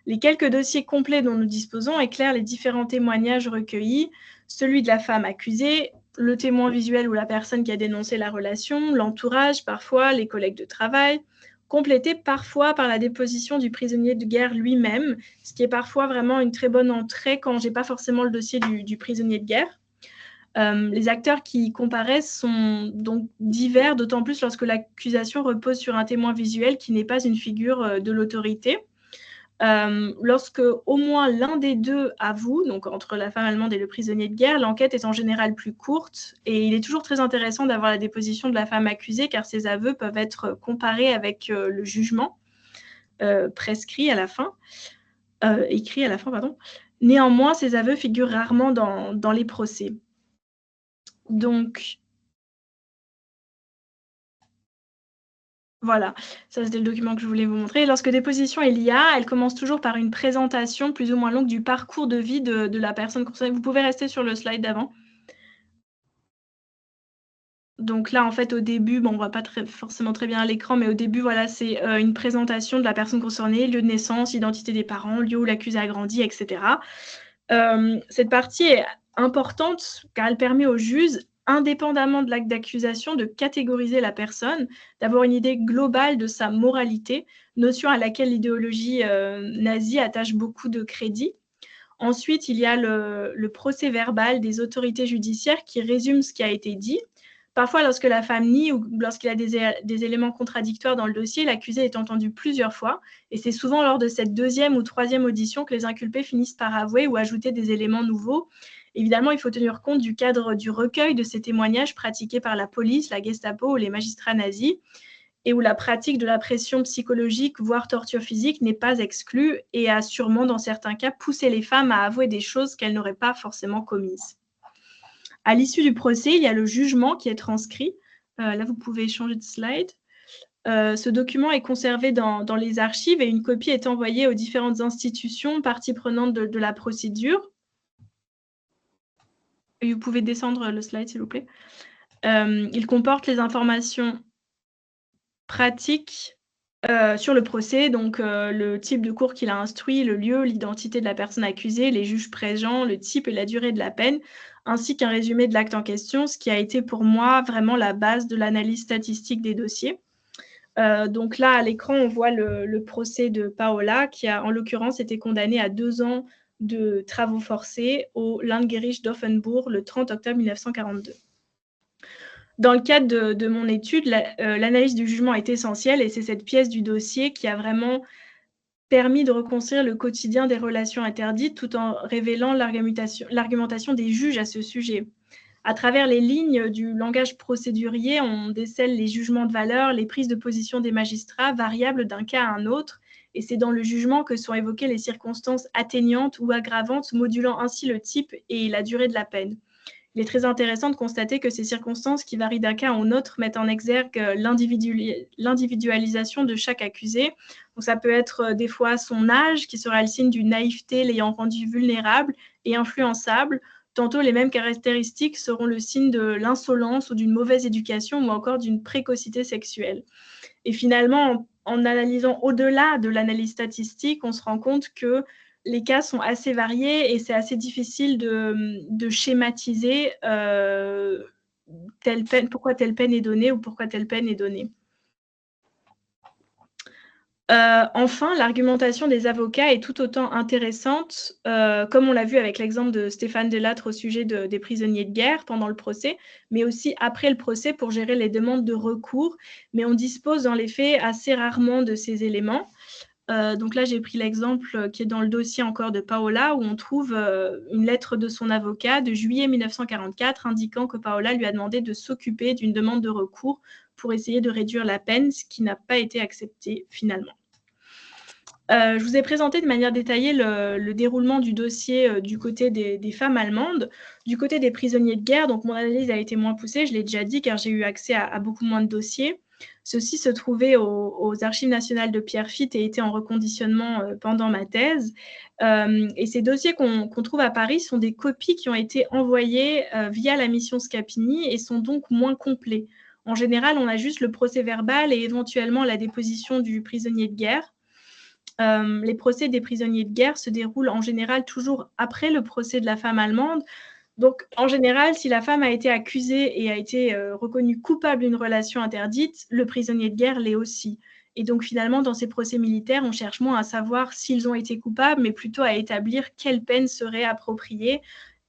Les quelques dossiers complets dont nous disposons éclairent les différents témoignages recueillis, celui de la femme accusée, le témoin visuel ou la personne qui a dénoncé la relation, l'entourage parfois, les collègues de travail, complété parfois par la déposition du prisonnier de guerre lui-même, ce qui est parfois vraiment une très bonne entrée quand je n'ai pas forcément le dossier du prisonnier de guerre. Les acteurs qui comparaissent sont donc divers, d'autant plus lorsque l'accusation repose sur un témoin visuel qui n'est pas une figure de l'autorité. Lorsque au moins l'un des deux avoue, donc entre la femme allemande et le prisonnier de guerre, l'enquête est en général plus courte et il est toujours très intéressant d'avoir la déposition de la femme accusée car ses aveux peuvent être comparés avec le jugement écrit à la fin, pardon. Néanmoins, ces aveux figurent rarement dans les procès. Donc, voilà, ça c'était le document que je voulais vous montrer. Lorsque déposition il y a, elle commence toujours par une présentation plus ou moins longue du parcours de vie de la personne concernée. Vous pouvez rester sur le slide d'avant. Donc là, en fait, au début, bon, on ne voit pas forcément très bien à l'écran, mais au début, voilà, c'est une présentation de la personne concernée, lieu de naissance, identité des parents, lieu où l'accusé a grandi, etc. Cette partie est importante car elle permet au juge, indépendamment de l'acte d'accusation, de catégoriser la personne, d'avoir une idée globale de sa moralité, notion à laquelle l'idéologie nazie attache beaucoup de crédit. Ensuite, il y a le procès verbal des autorités judiciaires qui résume ce qui a été dit. Parfois, lorsque la femme nie ou lorsqu'il y a des éléments contradictoires dans le dossier, l'accusé est entendu plusieurs fois. Et c'est souvent lors de cette deuxième ou troisième audition que les inculpés finissent par avouer ou ajouter des éléments nouveaux. Évidemment, il faut tenir compte du cadre du recueil de ces témoignages pratiqués par la police, la Gestapo ou les magistrats nazis, et où la pratique de la pression psychologique, voire torture physique, n'est pas exclue et a sûrement, dans certains cas, poussé les femmes à avouer des choses qu'elles n'auraient pas forcément commises. À l'issue du procès, il y a le jugement qui est transcrit. Là, vous pouvez changer de slide. Ce document est conservé dans les archives et une copie est envoyée aux différentes institutions, parties prenantes de la procédure. Et vous pouvez descendre le slide, s'il vous plaît. Il comporte les informations pratiques sur le procès, donc le type de cours qu'il a instruit, le lieu, l'identité de la personne accusée, les juges présents, le type et la durée de la peine, ainsi qu'un résumé de l'acte en question, ce qui a été pour moi vraiment la base de l'analyse statistique des dossiers. Donc là, à l'écran, on voit le procès de Paola, qui a en l'occurrence été condamnée à 2 ans de travaux forcés au Landgericht d'Offenbourg le 30 octobre 1942. Dans le cadre de mon étude, l'analyse du jugement est essentielle et c'est cette pièce du dossier qui a vraiment permis de reconstruire le quotidien des relations interdites tout en révélant l'argumentation des juges à ce sujet. À travers les lignes du langage procédurier, on décèle les jugements de valeur, les prises de position des magistrats, variables d'un cas à un autre, et c'est dans le jugement que sont évoquées les circonstances atteignantes ou aggravantes, modulant ainsi le type et la durée de la peine. Il est très intéressant de constater que ces circonstances qui varient d'un cas à un autre mettent en exergue l'individualisation de chaque accusé. Donc ça peut être des fois son âge qui sera le signe d'une naïveté l'ayant rendu vulnérable et influençable. Tantôt, les mêmes caractéristiques seront le signe de l'insolence ou d'une mauvaise éducation ou encore d'une précocité sexuelle. Et finalement, en analysant au-delà de l'analyse statistique, on se rend compte que les cas sont assez variés et c'est assez difficile de schématiser pourquoi telle peine est donnée ou pourquoi telle peine est donnée. Enfin, l'argumentation des avocats est tout autant intéressante, comme on l'a vu avec l'exemple de Stéphane Delattre au sujet des prisonniers de guerre pendant le procès, mais aussi après le procès pour gérer les demandes de recours. Mais on dispose dans les faits assez rarement de ces éléments. Donc là, j'ai pris l'exemple qui est dans le dossier encore de Paola, où on trouve une lettre de son avocat de juillet 1944 indiquant que Paola lui a demandé de s'occuper d'une demande de recours pour essayer de réduire la peine, ce qui n'a pas été accepté finalement. Je vous ai présenté de manière détaillée le déroulement du dossier du côté des femmes allemandes. Du côté des prisonniers de guerre, donc mon analyse a été moins poussée, je l'ai déjà dit, car j'ai eu accès à beaucoup moins de dossiers. Ceux-ci se trouvaient aux Archives nationales de Pierrefitte et étaient en reconditionnement pendant ma thèse. Et ces dossiers qu'on trouve à Paris sont des copies qui ont été envoyées via la mission Scapini et sont donc moins complets. En général, on a juste le procès-verbal et éventuellement la déposition du prisonnier de guerre. Les procès des prisonniers de guerre se déroulent en général toujours après le procès de la femme allemande. Donc, en général, si la femme a été accusée et a été reconnue coupable d'une relation interdite, le prisonnier de guerre l'est aussi. Et donc, finalement, dans ces procès militaires, on cherche moins à savoir s'ils ont été coupables, mais plutôt à établir quelle peine serait appropriée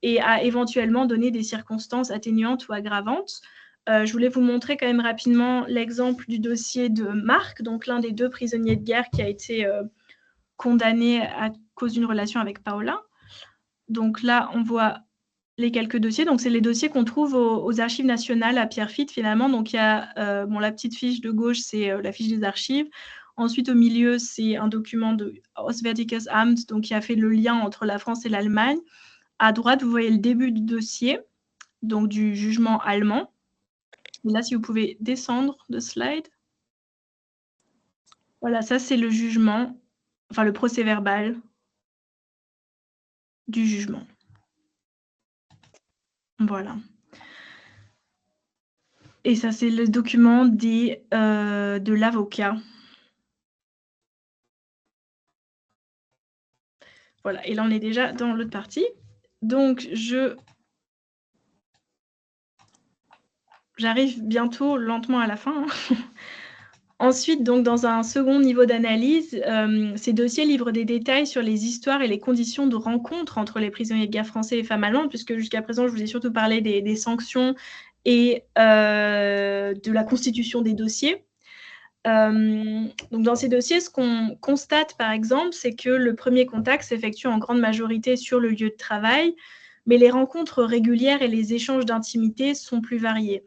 et à éventuellement donner des circonstances atténuantes ou aggravantes. Je voulais vous montrer quand même rapidement l'exemple du dossier de Marc, donc l'un des 2 prisonniers de guerre qui a été condamné à cause d'une relation avec Paola. Donc là, on voit les quelques dossiers. Donc, c'est les dossiers qu'on trouve aux Archives nationales à Pierrefitte, finalement. Donc, il y a la petite fiche de gauche, c'est la fiche des archives. Ensuite, au milieu, c'est un document de Auswärtiges Amt, donc qui a fait le lien entre la France et l'Allemagne. À droite, vous voyez le début du dossier, donc du jugement allemand. Et là, si vous pouvez descendre de slide. Voilà, ça, c'est le jugement, enfin le procès-verbal du jugement. Voilà. Et ça, c'est le document de l'avocat. Voilà, et là, on est déjà dans l'autre partie. Donc, j'arrive bientôt lentement à la fin. Ensuite, donc, dans un second niveau d'analyse, ces dossiers livrent des détails sur les histoires et les conditions de rencontre entre les prisonniers de guerre français et les femmes allemandes, puisque jusqu'à présent, je vous ai surtout parlé des sanctions et de la constitution des dossiers. Donc dans ces dossiers, ce qu'on constate, par exemple, c'est que le premier contact s'effectue en grande majorité sur le lieu de travail, mais les rencontres régulières et les échanges d'intimité sont plus variés,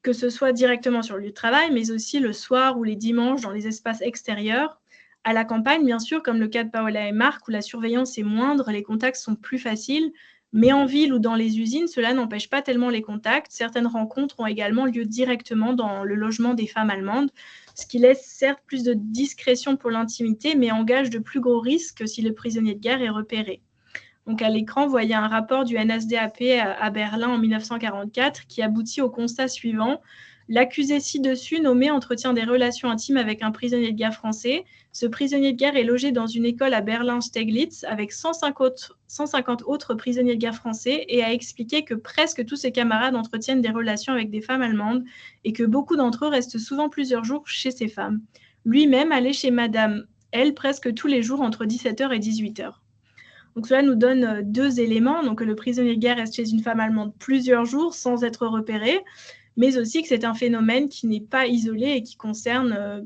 que ce soit directement sur le lieu de travail, mais aussi le soir ou les dimanches dans les espaces extérieurs. À la campagne, bien sûr, comme le cas de Paola et Marc, où la surveillance est moindre, les contacts sont plus faciles, mais en ville ou dans les usines, cela n'empêche pas tellement les contacts. Certaines rencontres ont également lieu directement dans le logement des femmes allemandes, ce qui laisse certes plus de discrétion pour l'intimité, mais engage de plus gros risques si le prisonnier de guerre est repéré. Donc à l'écran, vous voyez un rapport du NSDAP à Berlin en 1944 qui aboutit au constat suivant. L'accusé ci-dessus, nommé, entretient des relations intimes avec un prisonnier de guerre français. Ce prisonnier de guerre est logé dans une école à Berlin-Steglitz avec 150 autres prisonniers de guerre français et a expliqué que presque tous ses camarades entretiennent des relations avec des femmes allemandes et que beaucoup d'entre eux restent souvent plusieurs jours chez ces femmes. Lui-même allait chez Madame L presque tous les jours entre 17h et 18h. Donc cela nous donne 2 éléments, donc que le prisonnier de guerre reste chez une femme allemande plusieurs jours sans être repéré, mais aussi que c'est un phénomène qui n'est pas isolé et qui concerne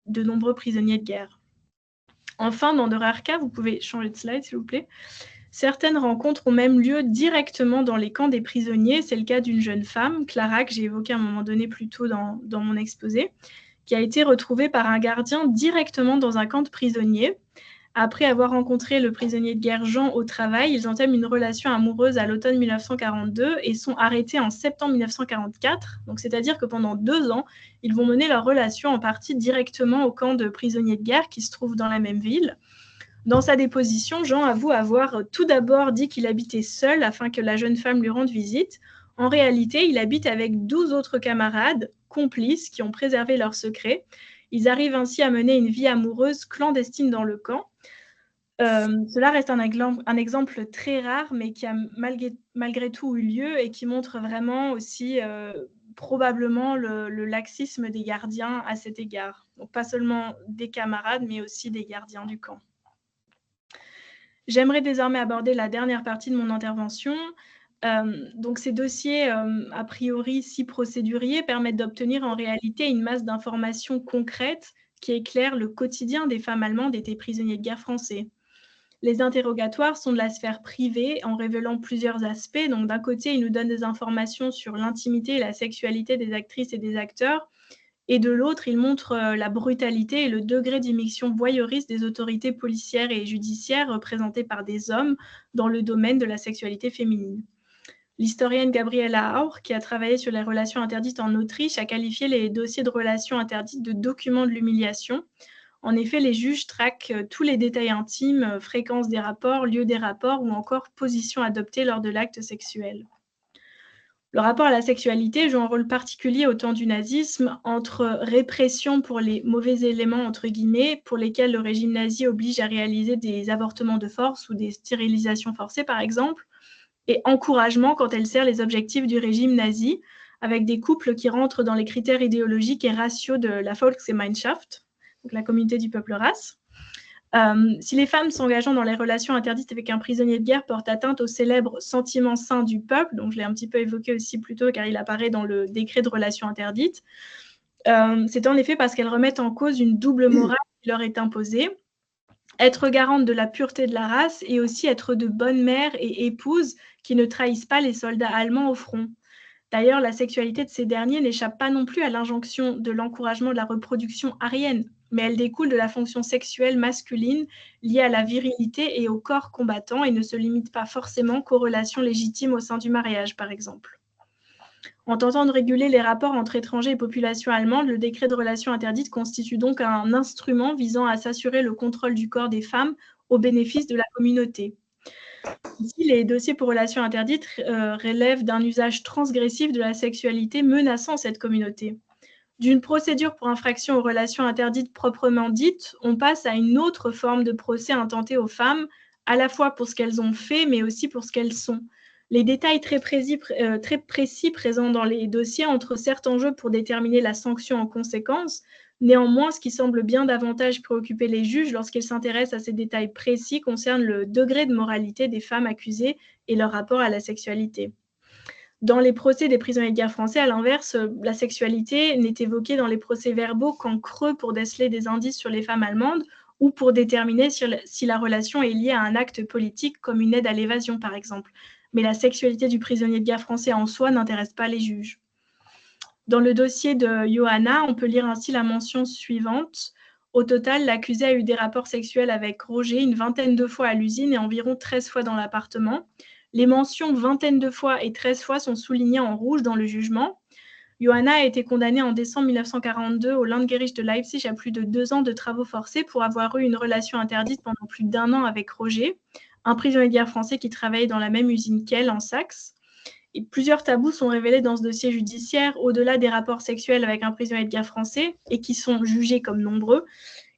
de nombreux prisonniers de guerre. Enfin, dans de rares cas, vous pouvez changer de slide s'il vous plaît, certaines rencontres ont même lieu directement dans les camps des prisonniers. C'est le cas d'une jeune femme, Clara, que j'ai évoquée à un moment donné plus tôt dans mon exposé, qui a été retrouvée par un gardien directement dans un camp de prisonniers. Après avoir rencontré le prisonnier de guerre Jean au travail, ils entament une relation amoureuse à l'automne 1942 et sont arrêtés en septembre 1944. Donc, c'est-à-dire que pendant 2 ans, ils vont mener leur relation en partie directement au camp de prisonniers de guerre qui se trouve dans la même ville. Dans sa déposition, Jean avoue avoir tout d'abord dit qu'il habitait seul afin que la jeune femme lui rende visite. En réalité, il habite avec 12 autres camarades, complices, qui ont préservé leur secret. Ils arrivent ainsi à mener une vie amoureuse clandestine dans le camp. Cela reste un exemple très rare, mais qui a malgré tout eu lieu et qui montre vraiment aussi probablement le laxisme des gardiens à cet égard. Donc pas seulement des camarades, mais aussi des gardiens du camp. J'aimerais désormais aborder la dernière partie de mon intervention. Donc ces dossiers, a priori si procéduriers, permettent d'obtenir en réalité une masse d'informations concrètes qui éclairent le quotidien des femmes allemandes et des prisonniers de guerre français. Les interrogatoires sont de la sphère privée en révélant plusieurs aspects. Donc d'un côté, ils nous donnent des informations sur l'intimité et la sexualité des actrices et des acteurs, et de l'autre, ils montrent la brutalité et le degré d'immixtion voyeuriste des autorités policières et judiciaires représentées par des hommes dans le domaine de la sexualité féminine. L'historienne Gabriela Aur, qui a travaillé sur les relations interdites en Autriche, a qualifié les dossiers de relations interdites de documents de l'humiliation. En effet, les juges traquent tous les détails intimes, fréquence des rapports, lieu des rapports ou encore position adoptée lors de l'acte sexuel. Le rapport à la sexualité joue un rôle particulier au temps du nazisme entre répression pour les mauvais éléments, entre guillemets, pour lesquels le régime nazi oblige à réaliser des avortements de force ou des stérilisations forcées, par exemple, et encouragement quand elle sert les objectifs du régime nazi, avec des couples qui rentrent dans les critères idéologiques et raciaux de la Volksgemeinschaft, donc la communauté du peuple race. Si les femmes s'engageant dans les relations interdites avec un prisonnier de guerre portent atteinte au célèbre sentiment sain du peuple, donc je l'ai un petit peu évoqué aussi plus tôt car il apparaît dans le décret de relations interdites, c'est en effet parce qu'elles remettent en cause une double morale qui leur est imposée, être garante de la pureté de la race et aussi être de bonnes mères et épouses qui ne trahissent pas les soldats allemands au front. D'ailleurs, la sexualité de ces derniers n'échappe pas non plus à l'injonction de l'encouragement de la reproduction aryenne, mais elle découle de la fonction sexuelle masculine liée à la virilité et au corps combattant et ne se limite pas forcément qu'aux relations légitimes au sein du mariage, par exemple. En tentant de réguler les rapports entre étrangers et population allemande, le décret de relations interdites constitue donc un instrument visant à s'assurer le contrôle du corps des femmes au bénéfice de la communauté. Ici, les dossiers pour relations interdites relèvent d'un usage transgressif de la sexualité menaçant cette communauté. D'une procédure pour infraction aux relations interdites proprement dites, on passe à une autre forme de procès intenté aux femmes, à la fois pour ce qu'elles ont fait, mais aussi pour ce qu'elles sont. Les détails très précis présents dans les dossiers entrent certes en jeu pour déterminer la sanction en conséquence. Néanmoins, ce qui semble bien davantage préoccuper les juges lorsqu'ils s'intéressent à ces détails précis concerne le degré de moralité des femmes accusées et leur rapport à la sexualité. Dans les procès des prisonniers de guerre français, à l'inverse, la sexualité n'est évoquée dans les procès-verbaux qu'en creux pour déceler des indices sur les femmes allemandes ou pour déterminer si la relation est liée à un acte politique comme une aide à l'évasion, par exemple. Mais la sexualité du prisonnier de guerre français en soi n'intéresse pas les juges. Dans le dossier de Johanna, on peut lire ainsi la mention suivante. Au total, l'accusé a eu des rapports sexuels avec Roger une vingtaine de fois à l'usine et environ 13 fois dans l'appartement. Les mentions vingtaine de fois et 13 fois sont soulignées en rouge dans le jugement. Johanna a été condamnée en décembre 1942 au Landgericht de Leipzig à plus de 2 ans de travaux forcés pour avoir eu une relation interdite pendant plus d'1 an avec Roger, un prisonnier de guerre français qui travaillait dans la même usine qu'elle, en Saxe. Et plusieurs tabous sont révélés dans ce dossier judiciaire, au-delà des rapports sexuels avec un prisonnier de guerre français, et qui sont jugés comme nombreux.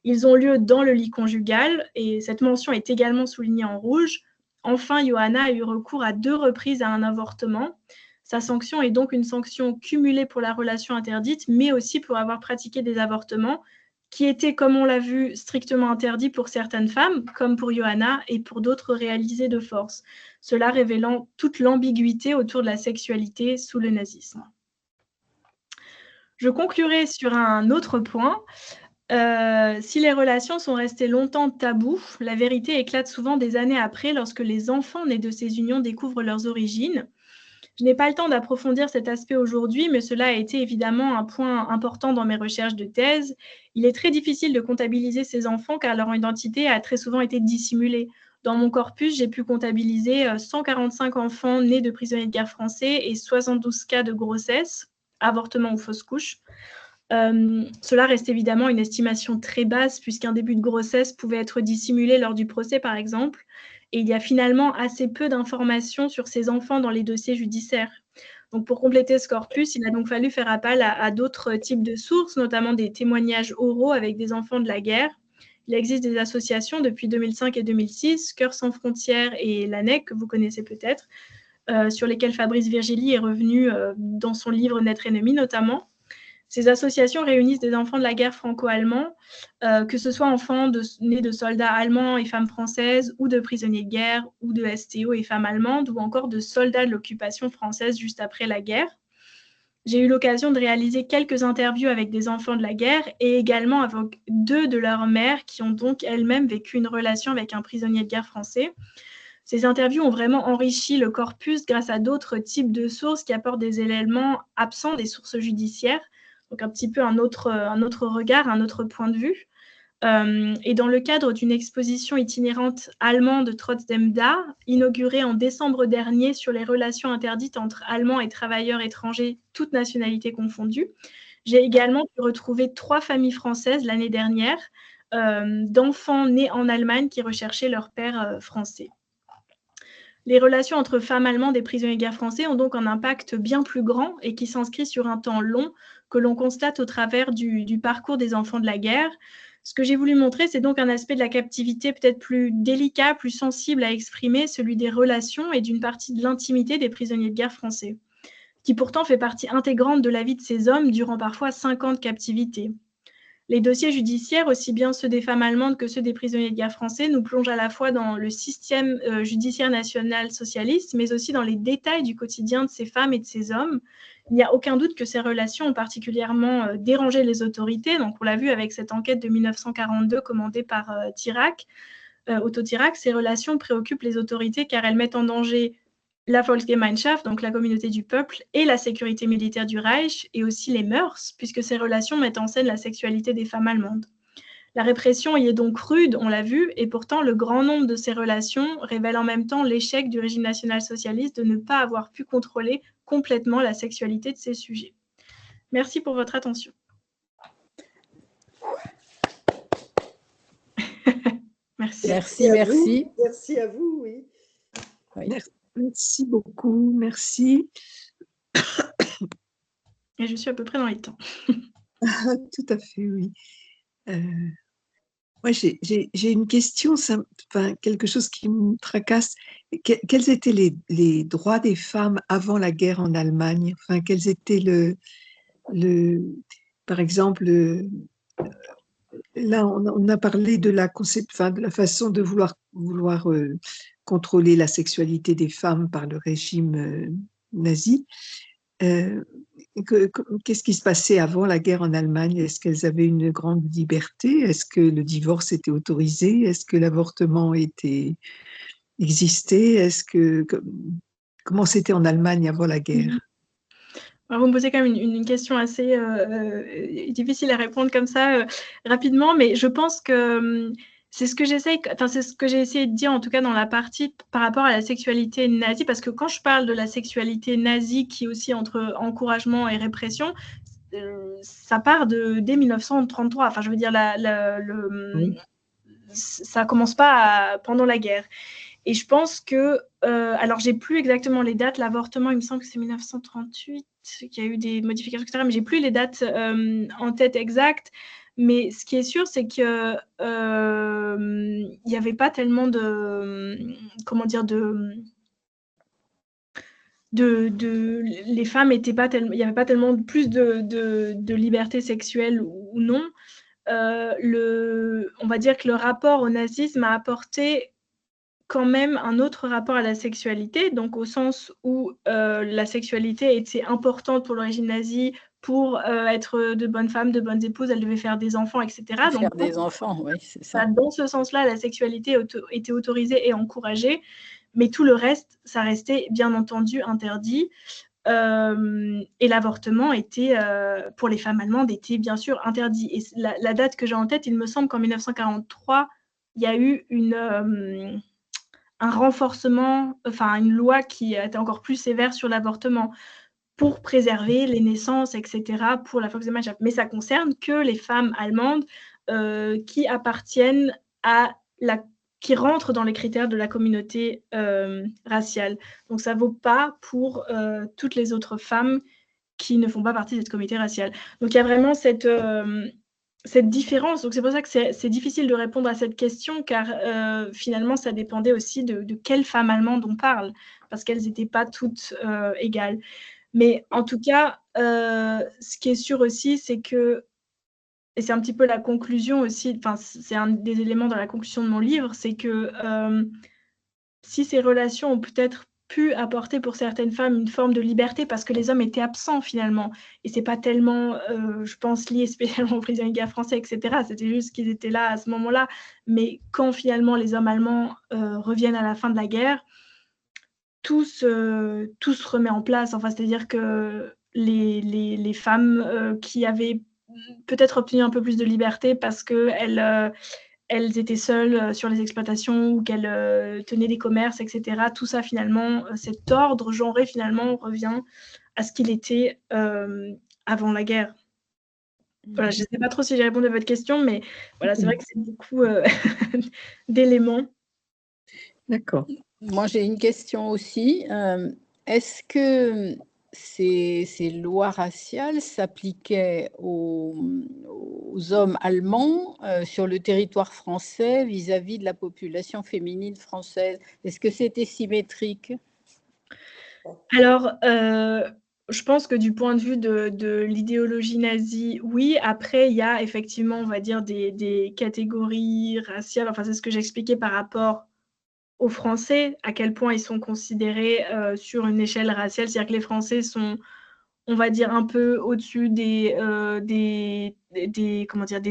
Ils ont lieu dans le lit conjugal, et cette mention est également soulignée en rouge. Enfin, Johanna a eu recours à 2 reprises à un avortement. Sa sanction est donc une sanction cumulée pour la relation interdite, mais aussi pour avoir pratiqué des avortements, qui étaient, comme on l'a vu, strictement interdits pour certaines femmes, comme pour Johanna, et pour d'autres réalisés de force. Cela révélant toute l'ambiguïté autour de la sexualité sous le nazisme. Je conclurai sur un autre point. Si les relations sont restées longtemps tabous, la vérité éclate souvent des années après lorsque les enfants nés de ces unions découvrent leurs origines. Je n'ai pas le temps d'approfondir cet aspect aujourd'hui, mais cela a été évidemment un point important dans mes recherches de thèse. Il est très difficile de comptabiliser ces enfants car leur identité a très souvent été dissimulée. Dans mon corpus, j'ai pu comptabiliser 145 enfants nés de prisonniers de guerre français et 72 cas de grossesse, avortement ou fausse couche. Cela reste évidemment une estimation très basse puisqu'un début de grossesse pouvait être dissimulé lors du procès, par exemple. Et il y a finalement assez peu d'informations sur ces enfants dans les dossiers judiciaires. Donc, pour compléter ce corpus, il a donc fallu faire appel à d'autres types de sources, notamment des témoignages oraux avec des enfants de la guerre. Il existe des associations depuis 2005 et 2006, Cœurs sans frontières et l'ANEC, que vous connaissez peut-être, sur lesquelles Fabrice Virgili est revenu dans son livre Notre ennemi notamment. Ces associations réunissent des enfants de la guerre franco-allemand, que ce soit enfants nés de soldats allemands et femmes françaises, ou de prisonniers de guerre, ou de STO et femmes allemandes, ou encore de soldats de l'occupation française juste après la guerre. J'ai eu l'occasion de réaliser quelques interviews avec des enfants de la guerre et également avec 2 de leurs mères qui ont donc elles-mêmes vécu une relation avec un prisonnier de guerre français. Ces interviews ont vraiment enrichi le corpus grâce à d'autres types de sources qui apportent des éléments absents des sources judiciaires. Donc un petit peu un autre regard, un autre point de vue. Et dans le cadre d'une exposition itinérante allemande Trotzdem da, inaugurée en décembre dernier sur les relations interdites entre Allemands et travailleurs étrangers, toutes nationalités confondues, j'ai également pu retrouver 3 familles françaises l'année dernière d'enfants nés en Allemagne qui recherchaient leur père français. Les relations entre femmes allemandes et prisonniers de guerre français ont donc un impact bien plus grand et qui s'inscrit sur un temps long que l'on constate au travers du parcours des enfants de la guerre. Ce que j'ai voulu montrer, c'est donc un aspect de la captivité peut-être plus délicat, plus sensible à exprimer, celui des relations et d'une partie de l'intimité des prisonniers de guerre français, qui pourtant fait partie intégrante de la vie de ces hommes durant parfois 5 ans de captivité. Les dossiers judiciaires, aussi bien ceux des femmes allemandes que ceux des prisonniers de guerre français, nous plongent à la fois dans le système judiciaire national socialiste, mais aussi dans les détails du quotidien de ces femmes et de ces hommes. Il n'y a aucun doute que ces relations ont particulièrement dérangé les autorités. Donc, on l'a vu avec cette enquête de 1942 commandée par Otto Thierack. Ces relations préoccupent les autorités car elles mettent en danger la Volksgemeinschaft, donc la communauté du peuple, et la sécurité militaire du Reich, et aussi les mœurs, puisque ces relations mettent en scène la sexualité des femmes allemandes. La répression y est donc rude, on l'a vu, et pourtant le grand nombre de ces relations révèle en même temps l'échec du régime national-socialiste de ne pas avoir pu contrôler complètement la sexualité de ces sujets. Merci pour votre attention. Merci. Merci. Merci à vous, oui. Merci beaucoup, merci. Et je suis à peu près dans les temps. Tout à fait, oui. Moi, j'ai une question, quelque chose qui me tracasse. Quels étaient les droits des femmes avant la guerre en Allemagne? Enfin, quels étaient par exemple, là, on a parlé de de la façon de vouloir contrôler la sexualité des femmes par le régime nazi. Qu'est-ce qui se passait avant la guerre en Allemagne? Est-ce qu'elles avaient une grande liberté? Est-ce que le divorce était autorisé? Est-ce que l'avortement existait? Comment c'était en Allemagne avant la guerre? Alors, vous me posez quand même une question assez difficile à répondre comme ça rapidement, mais je pense que c'est ce que j'ai essayé de dire en tout cas dans la partie par rapport à la sexualité nazie, parce que quand je parle de la sexualité nazie qui est aussi entre encouragement et répression, ça part dès 1933. Enfin, je veux dire, Oui. ça commence pas pendant la guerre. Et je pense que, alors j'ai plus exactement les dates, l'avortement, il me semble que c'est 1938, qu'il y a eu des modifications, etc. Mais j'ai plus les dates en tête exactes. Mais ce qui est sûr, c'est que il n'y avait pas tellement les femmes étaient pas tellement, il n'y avait pas tellement plus de liberté sexuelle ou non. On va dire que le rapport au nazisme a apporté quand même un autre rapport à la sexualité, donc au sens où la sexualité était importante pour le régime nazi, pour être de bonnes femmes, de bonnes épouses, elles devaient faire des enfants, etc. Faire des enfants, oui, c'est ça. Dans ce sens-là, la sexualité était autorisée et encouragée, mais tout le reste, ça restait bien entendu interdit. Et l'avortement était, pour les femmes allemandes, était bien sûr interdit. Et la date que j'ai en tête, il me semble qu'en 1943, il y a eu un renforcement, enfin une loi qui était encore plus sévère sur l'avortement pour préserver les naissances, etc., pour la Volksgemeinschaft. Mais ça concerne que les femmes allemandes qui appartiennent qui rentrent dans les critères de la communauté raciale. Donc ça ne vaut pas pour toutes les autres femmes qui ne font pas partie de cette communauté raciale. Donc il y a vraiment cette différence. Donc c'est pour ça que c'est difficile de répondre à cette question, car finalement ça dépendait aussi de quelles femmes allemandes on parle, parce qu'elles n'étaient pas toutes égales. Mais en tout cas, ce qui est sûr aussi, c'est que, et c'est un petit peu la conclusion aussi, enfin c'est un des éléments dans la conclusion de mon livre, c'est que si ces relations ont peut-être pu apporter pour certaines femmes une forme de liberté parce que les hommes étaient absents finalement. Et c'est pas tellement, je pense, lié spécialement aux prisonniers de guerre français, etc. C'était juste qu'ils étaient là à ce moment-là. Mais quand finalement les hommes allemands reviennent à la fin de la guerre, tout se remet en place. Enfin, c'est-à-dire que les femmes qui avaient peut-être obtenu un peu plus de liberté parce qu'elles étaient seules sur les exploitations ou qu'elles tenaient des commerces, etc. Tout ça, finalement, cet ordre genré, finalement, revient à ce qu'il était avant la guerre. Voilà, je ne sais pas trop si j'ai répondu à votre question, mais voilà, c'est vrai que c'est beaucoup d'éléments. D'accord. Moi, j'ai une question aussi. Est-ce que ces lois raciales s'appliquaient aux hommes allemands sur le territoire français vis-à-vis de la population féminine française? Est-ce que c'était symétrique? Alors, je pense que du point de vue de l'idéologie nazie, oui. Après, il y a effectivement, on va dire, des catégories raciales. Enfin, c'est ce que j'expliquais par rapport aux Français, à quel point ils sont considérés sur une échelle raciale. C'est-à-dire que les Français sont, on va dire, un peu au-dessus des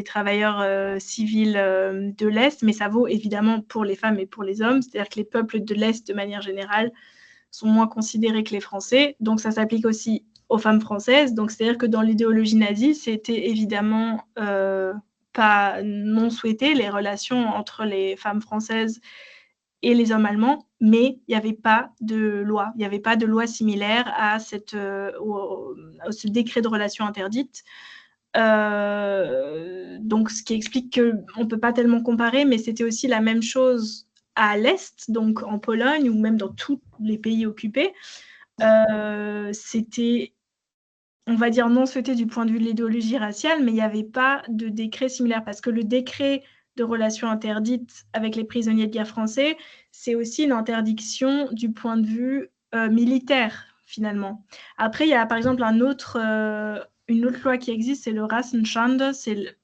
travailleurs civils de l'Est, mais ça vaut évidemment pour les femmes et pour les hommes. C'est-à-dire que les peuples de l'Est, de manière générale, sont moins considérés que les Français. Donc, ça s'applique aussi aux femmes françaises. Donc, c'est-à-dire que dans l'idéologie nazie, c'était évidemment pas non souhaité, les relations entre les femmes françaises et les hommes allemands, mais il n'y avait pas de loi. Il n'y avait pas de loi similaire à ce décret de relation interdite. Donc, ce qui explique qu'on ne peut pas tellement comparer, mais c'était aussi la même chose à l'Est, donc en Pologne ou même dans tous les pays occupés. C'était, on va dire, non souhaité du point de vue de l'idéologie raciale, mais il n'y avait pas de décret similaire, parce que le décret de relations interdites avec les prisonniers de guerre français, c'est aussi une interdiction du point de vue militaire, finalement. Après, il y a par exemple une autre loi qui existe, c'est le Rassenschande, c'est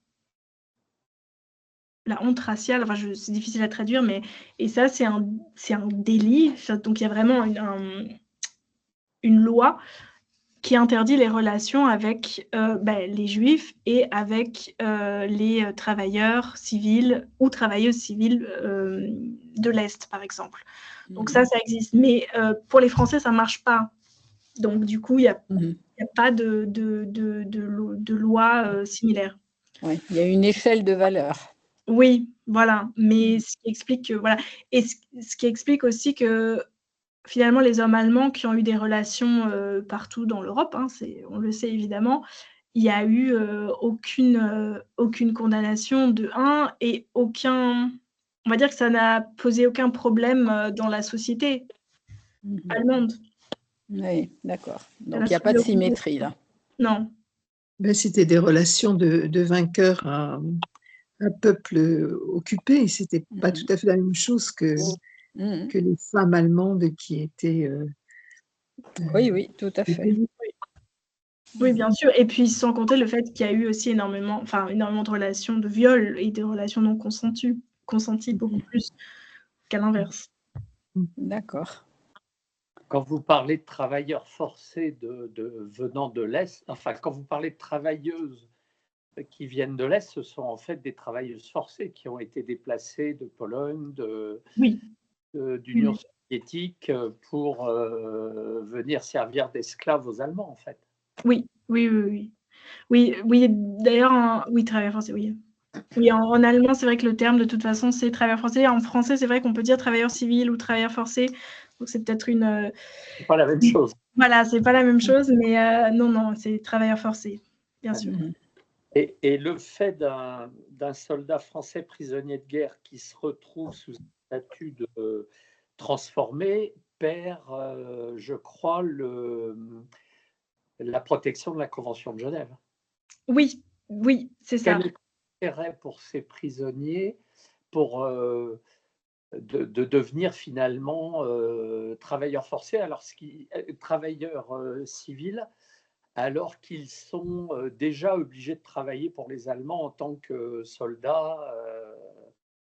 la honte raciale, enfin, c'est difficile à traduire, mais et ça, c'est un délit. Donc, il y a vraiment une loi qui interdit les relations avec les Juifs et avec les travailleurs civils ou travailleuses civiles de l'Est, par exemple. Donc ça existe. Mais pour les Français, ça ne marche pas. Donc, du coup, il n'y a pas de loi similaire. Oui, il y a une échelle de valeur. Oui, voilà. Mais ce qui explique que, voilà. Et ce qui explique aussi que finalement, les hommes allemands qui ont eu des relations partout dans l'Europe, on le sait évidemment, il n'y a eu aucune condamnation de 1 et aucun... On va dire que ça n'a posé aucun problème dans la société allemande. Oui, d'accord. Donc, il n'y a pas de symétrie, là. Non. Ben, c'était des relations de vainqueurs à peuple occupé. C'était pas tout à fait la même chose que les femmes allemandes qui étaient... oui, tout à fait. Oui, bien sûr. Et puis, sans compter le fait qu'il y a eu aussi énormément de relations de viol et de relations non consenties beaucoup plus qu'à l'inverse. D'accord. Quand vous parlez de travailleurs forcés venant de l'Est, enfin, quand vous parlez de travailleuses qui viennent de l'Est, ce sont en fait des travailleuses forcées qui ont été déplacées de Pologne, d'Union soviétique pour venir servir d'esclaves aux Allemands, en fait. Oui, d'ailleurs, oui, travailleurs forcés, oui. Oui, en allemand, c'est vrai que le terme, de toute façon, c'est travailleur forcé. En français, c'est vrai qu'on peut dire travailleur civil ou travailleur forcé. Donc, c'est peut-être une... C'est pas la même chose. Voilà, c'est pas la même chose, mais non, c'est travailleur forcé, bien sûr. Et le fait d'un soldat français prisonnier de guerre qui se retrouve sous un statut de transformé perd, je crois, la protection de la Convention de Genève. Oui, c'est ça. Quel est l'intérêt pour ces prisonniers pour de devenir finalement travailleurs forcés, travailleurs civils, alors qu'ils sont déjà obligés de travailler pour les Allemands en tant que soldats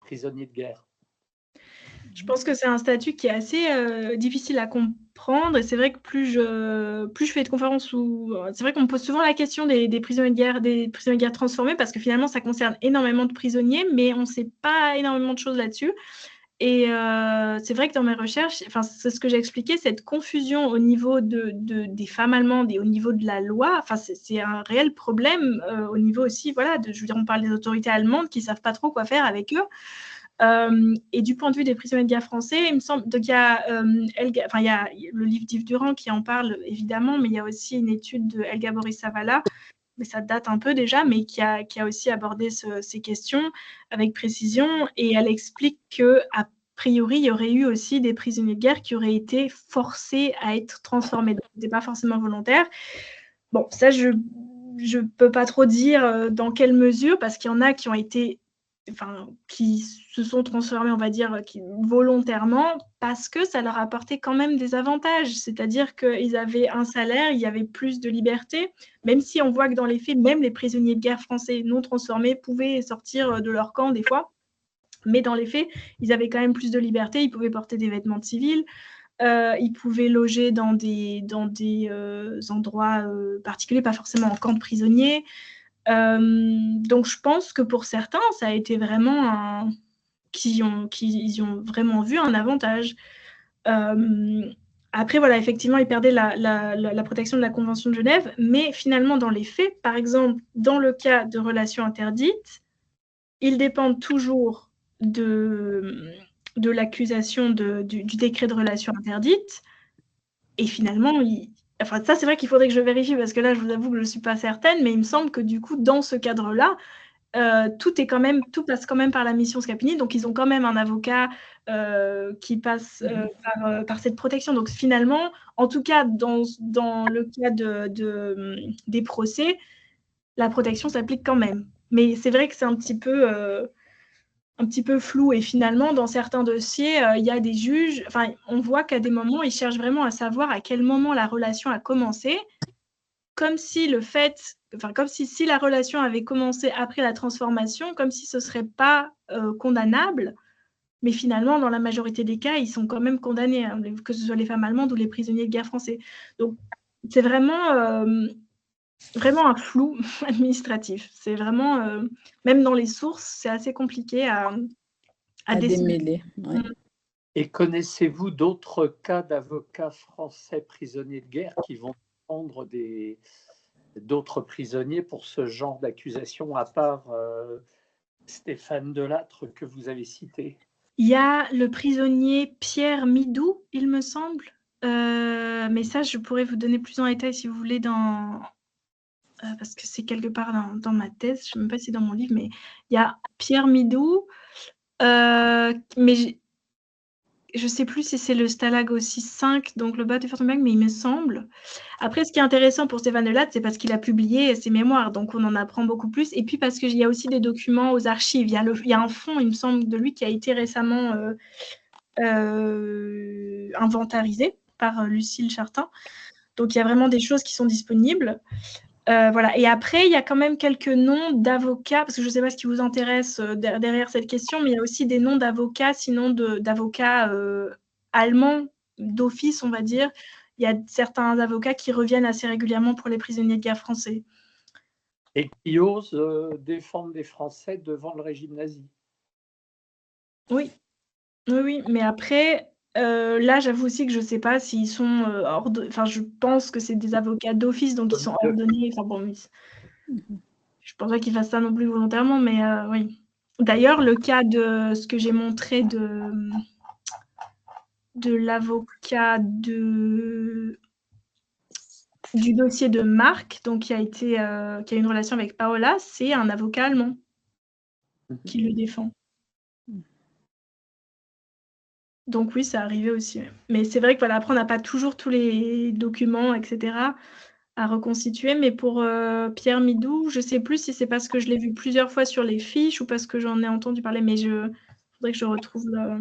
prisonniers de guerre? Je pense que c'est un statut qui est assez difficile à comprendre. Et c'est vrai que plus je fais de conférences, c'est vrai qu'on me pose souvent la question des prisonniers de guerre transformés, parce que finalement, ça concerne énormément de prisonniers, mais on ne sait pas énormément de choses là-dessus. Et c'est vrai que dans mes recherches, enfin, c'est ce que j'ai expliqué, cette confusion au niveau des femmes allemandes et au niveau de la loi, enfin, c'est un réel problème au niveau aussi, voilà, je veux dire, on parle des autorités allemandes qui ne savent pas trop quoi faire avec eux. Et du point de vue des prisonniers de guerre français, il me semble qu'il y a, il y a le livre d'Yves Durand qui en parle évidemment, mais il y a aussi une étude de Helga Boris-Savala, mais ça date un peu déjà, mais qui a aussi abordé ces questions avec précision, et elle explique qu'a priori, il y aurait eu aussi des prisonniers de guerre qui auraient été forcés à être transformés. Donc, ce n'était pas forcément volontaire. Bon, ça, je ne peux pas trop dire dans quelle mesure, parce qu'il y en a qui ont été, enfin, qui se sont transformés, on va dire, volontairement, parce que ça leur apportait quand même des avantages. C'est-à-dire qu'ils avaient un salaire, il y avait plus de liberté, même si on voit que dans les faits, même les prisonniers de guerre français non transformés pouvaient sortir de leur camp des fois. Mais dans les faits, ils avaient quand même plus de liberté, ils pouvaient porter des vêtements de civil, ils pouvaient loger dans des endroits particuliers, pas forcément en camp de prisonniers. Donc je pense que pour certains, ça a été vraiment qu'ils ont vraiment vu un avantage. Après, voilà, effectivement, ils perdaient la protection de la Convention de Genève, mais finalement, dans les faits, par exemple, dans le cas de relations interdites, ils dépendent toujours de l'accusation du décret de relations interdites. Et finalement, enfin, ça, c'est vrai qu'il faudrait que je vérifie, parce que là, je vous avoue que je ne suis pas certaine, mais il me semble que du coup, dans ce cadre-là, tout passe quand même par la mission Scapini, donc ils ont quand même un avocat qui passe par cette protection. Donc finalement, en tout cas, dans le cas des procès, la protection s'applique quand même. Mais c'est vrai que c'est un petit peu flou, et finalement, dans certains dossiers, il y a des juges, enfin, on voit qu'à des moments, ils cherchent vraiment à savoir à quel moment la relation a commencé, comme si si la relation avait commencé après la transformation, comme si ce ne serait pas condamnable, mais finalement, dans la majorité des cas, ils sont quand même condamnés, hein, que ce soit les femmes allemandes ou les prisonniers de guerre français. Donc, c'est vraiment un flou administratif. C'est vraiment, même dans les sources, c'est assez compliqué à démêler. Ouais. Et connaissez-vous d'autres cas d'avocats français prisonniers de guerre qui vont défendre d'autres prisonniers pour ce genre d'accusation, à part Stéphane Delattre que vous avez cité? Il y a le prisonnier Pierre Midou, il me semble. Mais ça, je pourrais vous donner plus en détail si vous voulez, parce que c'est quelque part dans ma thèse. Je ne sais même pas si c'est dans mon livre, mais il y a Pierre Midou. Mais je ne sais plus si c'est le Stalag aussi 5, donc le bas de Furtenberg, mais il me semble. Après, ce qui est intéressant pour Stéphane Delattre, c'est parce qu'il a publié ses mémoires, donc on en apprend beaucoup plus. Et puis parce qu'il y a aussi des documents aux archives. Il y a un fonds, il me semble, de lui qui a été récemment inventarisé par Lucille Chartin. Donc il y a vraiment des choses qui sont disponibles. Voilà. Et après, il y a quand même quelques noms d'avocats, parce que je ne sais pas ce qui vous intéresse derrière cette question, mais il y a aussi des noms d'avocats, sinon d'avocats allemands d'office, on va dire. Il y a certains avocats qui reviennent assez régulièrement pour les prisonniers de guerre français. Et qui osent défendre les Français devant le régime nazi. Oui, mais après, là, j'avoue aussi que je ne sais pas s'ils sont enfin, je pense que c'est des avocats d'office, donc ils sont ordonnés. Enfin bon, je ne pense pas qu'ils fassent ça non plus volontairement, mais oui. D'ailleurs, le cas de ce que j'ai montré de l'avocat du dossier de Marc, donc qui a une relation avec Paola, c'est un avocat allemand qui le défend. Donc oui, ça arrivait aussi. Mais c'est vrai que voilà, après, on n'a pas toujours tous les documents, etc., à reconstituer. Mais pour Pierre Midou, je ne sais plus si c'est parce que je l'ai vu plusieurs fois sur les fiches ou parce que j'en ai entendu parler, mais il faudrait que je retrouve le...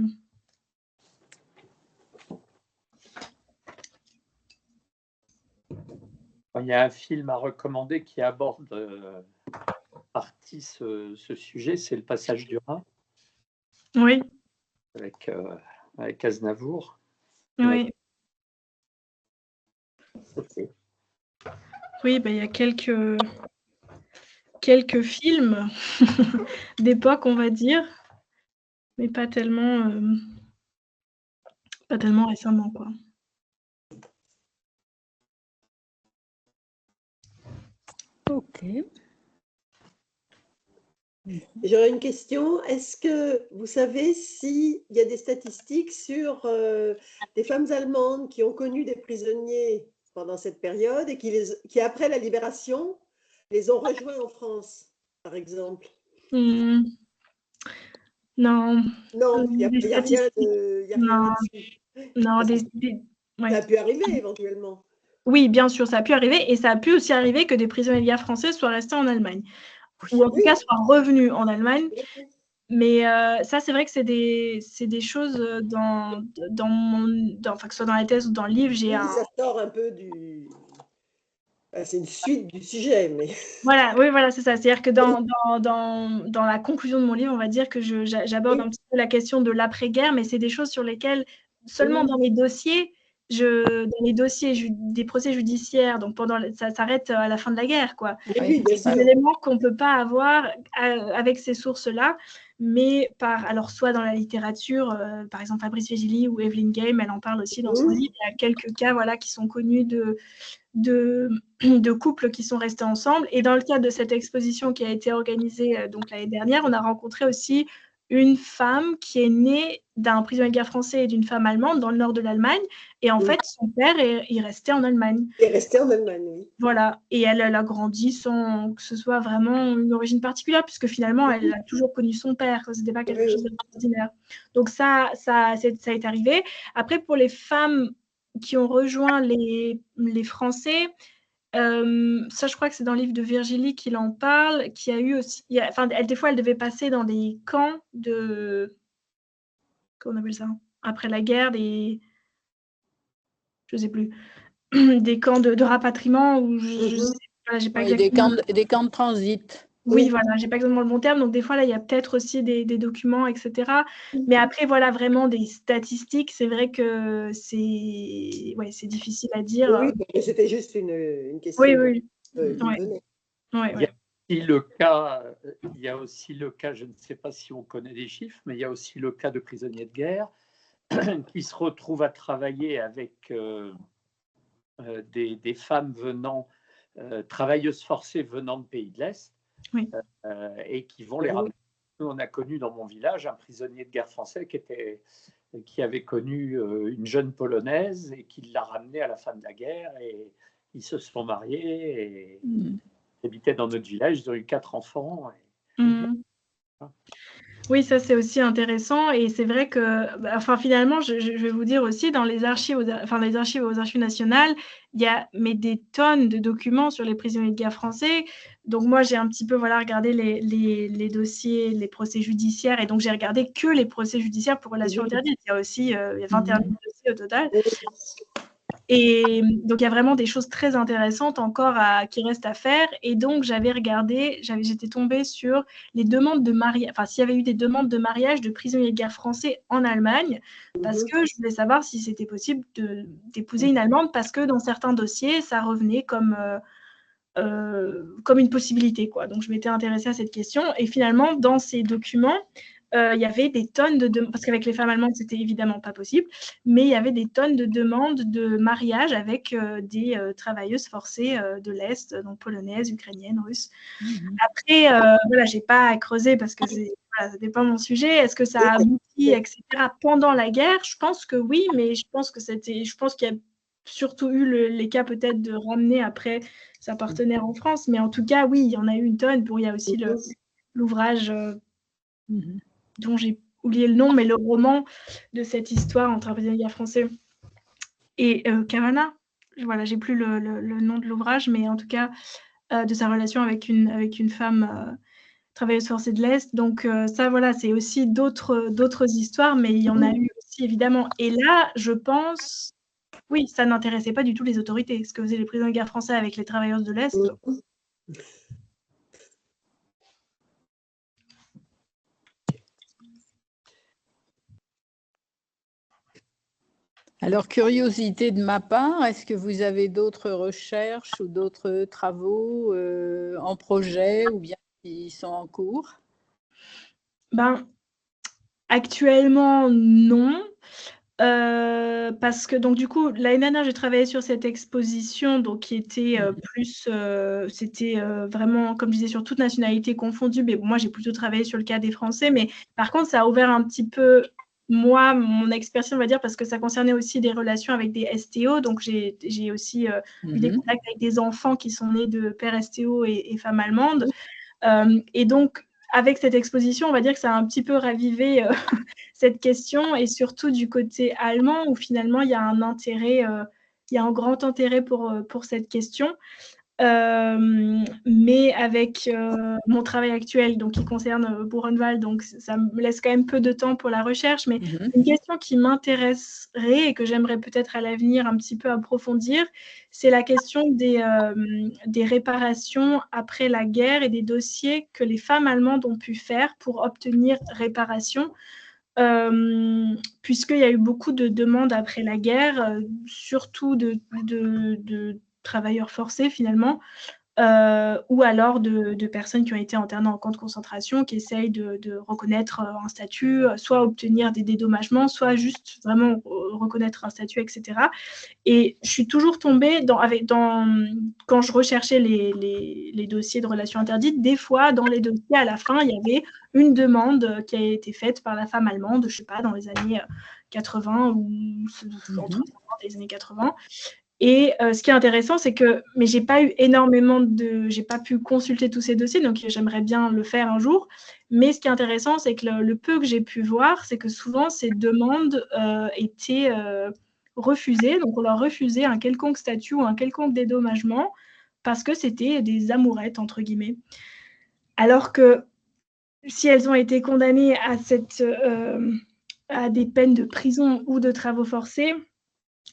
Il y a un film à recommander qui aborde partie ce sujet, c'est Le Passage du Rhin. Oui. Avec Aznavour. Oui. Okay. Oui, il y a quelques films d'époque, on va dire. mais pas tellement récemment, quoi. Ok. J'aurais une question. Est-ce que vous savez s'il y a des statistiques sur des femmes allemandes qui ont connu des prisonniers pendant cette période et qui, après la libération, les ont rejoints en France, par exemple? Non. Non, il n'y a, Des y a rien statistiques. de, y a rien Non, là-dessus. non, Parce que ouais. ça a pu arriver éventuellement. Oui, bien sûr, ça a pu arriver, et ça a pu aussi arriver que des prisonniers de guerre français soient restés en Allemagne, ou en tout cas soient revenus en Allemagne. Mais ça, c'est vrai que c'est des choses enfin, que ce soit dans la thèse ou dans le livre, Ça sort un peu du... c'est une suite du sujet, mais... Voilà, oui, voilà, c'est ça. C'est-à-dire que dans la conclusion de mon livre, on va dire que j'aborde un petit peu la question de l'après-guerre, mais c'est des choses sur lesquelles, seulement dans les dossiers, des procès judiciaires, donc ça s'arrête à la fin de la guerre, quoi. Oui, bien sûr. Des éléments qu'on ne peut pas avoir avec ces sources-là, mais alors soit dans la littérature, par exemple Fabrice Fegili ou Evelyn Game, elle en parle aussi dans son livre. Il y a quelques cas, voilà, qui sont connus de couples qui sont restés ensemble. Et dans le cadre de cette exposition qui a été organisée donc l'année dernière, on a rencontré aussi une femme qui est née d'un prisonnier de guerre français et d'une femme allemande dans le nord de l'Allemagne. Et en fait, son père est resté en Allemagne. Il est resté en Allemagne, oui. Voilà. Et elle a grandi sans que ce soit vraiment une origine particulière, puisque finalement, elle a toujours connu son père. Ce n'était pas quelque chose d'extraordinaire. Donc ça est arrivé. Après, pour les femmes qui ont rejoint les Français, ça, je crois que c'est dans le livre de Virgilie qu'il en parle, qui a eu aussi... des fois, elle devait passer dans des camps de... Comment on appelle ça? Après la guerre, je ne sais plus. Des camps de rapatriement, ou j'ai pas exactement... Des camps de transit. Oui, voilà, j'ai pas exactement le bon terme. Donc, des fois, là, il y a peut-être aussi des documents, etc. Mais après, voilà, vraiment des statistiques, c'est vrai que c'est difficile à dire. Oui, c'était juste une question. Oui. Il y a aussi le cas, je ne sais pas si on connaît des chiffres, mais il y a aussi le cas de prisonniers de guerre qui se retrouvent à travailler avec des femmes travailleuses forcées venant de pays de l'Est, et qui vont les ramener. Nous, on a connu dans mon village un prisonnier de guerre français qui avait connu une jeune Polonaise et qui l'a ramenée à la fin de la guerre, et ils se sont mariés et habitaient dans notre village. Ils ont eu 4 enfants. Oui, ça c'est aussi intéressant, et c'est vrai que, finalement, je vais vous dire aussi, dans les archives, aux archives nationales, il y a des tonnes de documents sur les prisonniers de guerre français. Donc moi, j'ai un petit peu regardé les dossiers, les procès judiciaires, et donc j'ai regardé que les procès judiciaires pour relations interdites. Il y a aussi 21 000 dossiers au total. Et donc, il y a vraiment des choses très intéressantes encore qui restent à faire. Et donc, j'étais tombée sur les demandes de mariage, s'il y avait eu des demandes de mariage de prisonniers de guerre français en Allemagne, parce que je voulais savoir si c'était possible d'épouser une Allemande, parce que dans certains dossiers, ça revenait comme une possibilité, quoi. Donc, je m'étais intéressée à cette question. Et finalement, dans ces documents, il y avait des tonnes de demandes, parce qu'avec les femmes allemandes, c'était évidemment pas possible, mais il y avait des tonnes de demandes de mariage avec des travailleuses forcées de l'Est, donc polonaises, ukrainiennes, russes. Après, j'ai pas à creuser parce que c'était pas mon sujet. Est-ce que ça a abouti, etc. pendant la guerre? Je pense que oui, mais je pense qu'il y a surtout eu les cas peut-être de ramener après sa partenaire en France. Mais en tout cas, oui, il y en a eu une tonne. Il y a aussi l'ouvrage dont j'ai oublié le nom, mais le roman de cette histoire entre un prisonnier de guerre français et Kavanagh. Voilà, j'ai plus le nom de l'ouvrage, mais en tout cas, de sa relation avec une femme travailleuse forcée de l'Est. Donc ça, voilà, c'est aussi d'autres histoires, mais il y en a eu aussi, évidemment. Et là, je pense, oui, ça n'intéressait pas du tout les autorités. Ce que faisaient les prisonniers de guerre français avec les travailleuses de l'Est. Alors, curiosité de ma part, est-ce que vous avez d'autres recherches ou d'autres travaux en projet ou bien qui sont en cours? Actuellement, non. Parce que donc du coup, l'année dernière, j'ai travaillé sur cette exposition donc qui était, plus, c'était, vraiment, comme je disais, sur toute nationalité confondue, mais bon, moi, j'ai plutôt travaillé sur le cas des Français. Mais par contre, ça a ouvert un petit peu, moi, mon expertise, on va dire, parce que ça concernait aussi des relations avec des STO. Donc j'ai aussi, eu des contacts avec des enfants qui sont nés de pères STO et femmes allemandes. Et donc, avec cette exposition, on va dire que ça a un petit peu ravivé cette question, et surtout du côté allemand, où finalement il y a un intérêt, il y a un grand intérêt pour cette question. Mais avec mon travail actuel, donc qui concerne Buchenwald, donc ça me laisse quand même peu de temps pour la recherche. Mais une question qui m'intéresserait et que j'aimerais peut-être à l'avenir un petit peu approfondir, c'est la question des réparations après la guerre et des dossiers que les femmes allemandes ont pu faire pour obtenir réparation. Puisqu'il y a eu beaucoup de demandes après la guerre, surtout de travailleurs forcés finalement, ou alors de personnes qui ont été internées en camp de concentration, qui essayent de reconnaître un statut, soit obtenir des dédommagements, soit juste vraiment reconnaître un statut, etc. Et je suis toujours tombée quand je recherchais les dossiers de relations interdites, des fois dans les dossiers, à la fin, il y avait une demande qui a été faite par la femme allemande, je ne sais pas, dans les années 80 ou entre 50 et les années 80. Et ce qui est intéressant, c'est que, mais j'ai pas pu consulter tous ces dossiers, donc j'aimerais bien le faire un jour. Mais ce qui est intéressant, c'est que le peu que j'ai pu voir, c'est que souvent ces demandes étaient refusées. Donc on leur refusait un quelconque statut ou un quelconque dédommagement parce que c'était des amourettes, entre guillemets. Alors que si elles ont été condamnées à des peines de prison ou de travaux forcés,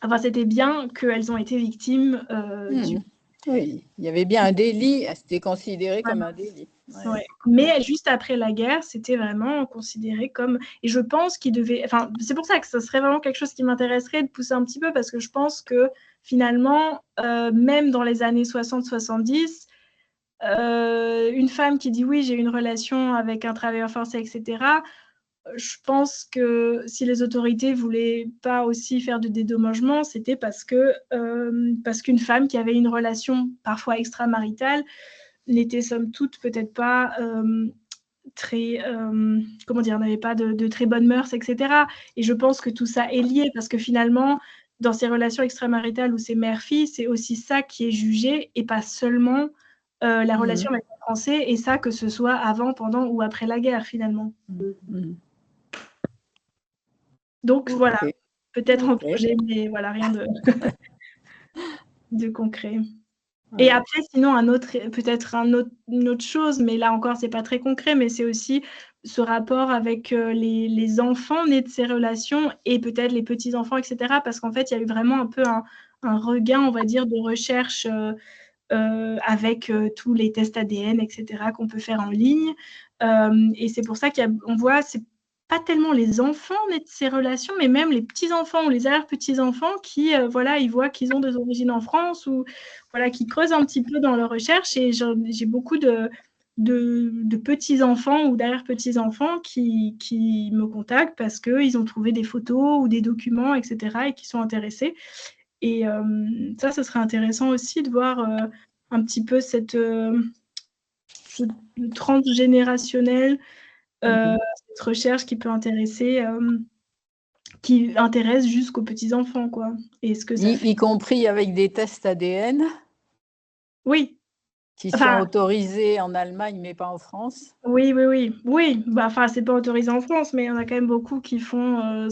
enfin, c'était bien qu'elles ont été victimes du... Oui, il y avait bien un délit, c'était considéré comme un délit. Ouais. Mais juste après la guerre, c'était vraiment considéré comme... Et je pense qu'il devait... Enfin, c'est pour ça que ça serait vraiment quelque chose qui m'intéresserait de pousser un petit peu, parce que je pense que finalement, même dans les années 60-70, une femme qui dit oui, j'ai une relation avec un travailleur forcé, etc., je pense que si les autorités voulaient pas aussi faire de dédommagement, c'était parce qu'une femme qui avait une relation parfois extramaritale n'était somme toute peut-être pas très, comment dire, n'avait pas de très bonnes mœurs, etc. Et je pense que tout ça est lié, parce que finalement, dans ces relations extramaritales où c'est mère-fille, c'est aussi ça qui est jugé et pas seulement la relation avec le Français, et ça, que ce soit avant, pendant ou après la guerre finalement. Donc voilà, peut-être un projet, mais voilà, rien de concret. Et après, sinon, peut-être une autre chose, mais là encore, c'est pas très concret, mais c'est aussi ce rapport avec les enfants nés de ces relations et peut-être les petits-enfants, etc. Parce qu'en fait, il y a eu vraiment un peu un regain, on va dire, de recherche avec tous les tests ADN, etc., qu'on peut faire en ligne. Et c'est pour ça qu'on voit, c'est pas tellement les enfants nés de ces relations, mais même les petits-enfants ou les arrière-petits-enfants qui, voilà, ils voient qu'ils ont des origines en France, ou voilà, qui creusent un petit peu dans leur recherche. Et j'ai beaucoup de petits-enfants ou d'arrière-petits-enfants qui me contactent parce qu'ils ont trouvé des photos ou des documents, etc., et qui sont intéressés. Et ça, ce serait intéressant aussi de voir un petit peu cette transgénérationnelle, cette recherche qui peut intéresser, qui intéresse jusqu'aux petits-enfants, quoi. Et ce que ça fait. Y compris avec des tests ADN? Oui. Qui sont autorisés en Allemagne, mais pas en France? Oui. Oui, bah, enfin, c'est pas autorisé en France, mais il y en a quand même beaucoup qui font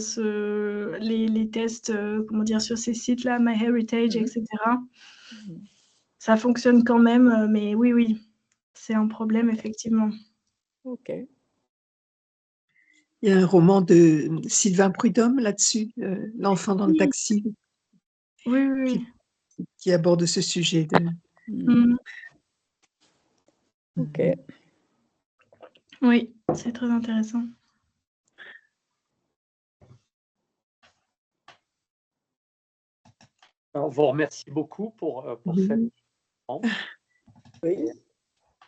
les tests, comment dire, sur ces sites-là, MyHeritage, etc. Ça fonctionne quand même, mais oui, c'est un problème, effectivement. Ok. Il y a un roman de Sylvain Prudhomme là-dessus, L'enfant dans le taxi. Oui. Qui aborde ce sujet. Ok. Oui, c'est très intéressant. On vous remercie beaucoup pour cette Oui.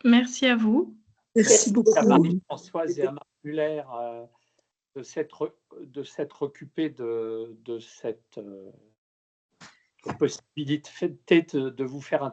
Merci à vous. Merci beaucoup. À Marie-Françoise et à Marc Muller s'être occupé de cette possibilité de vous faire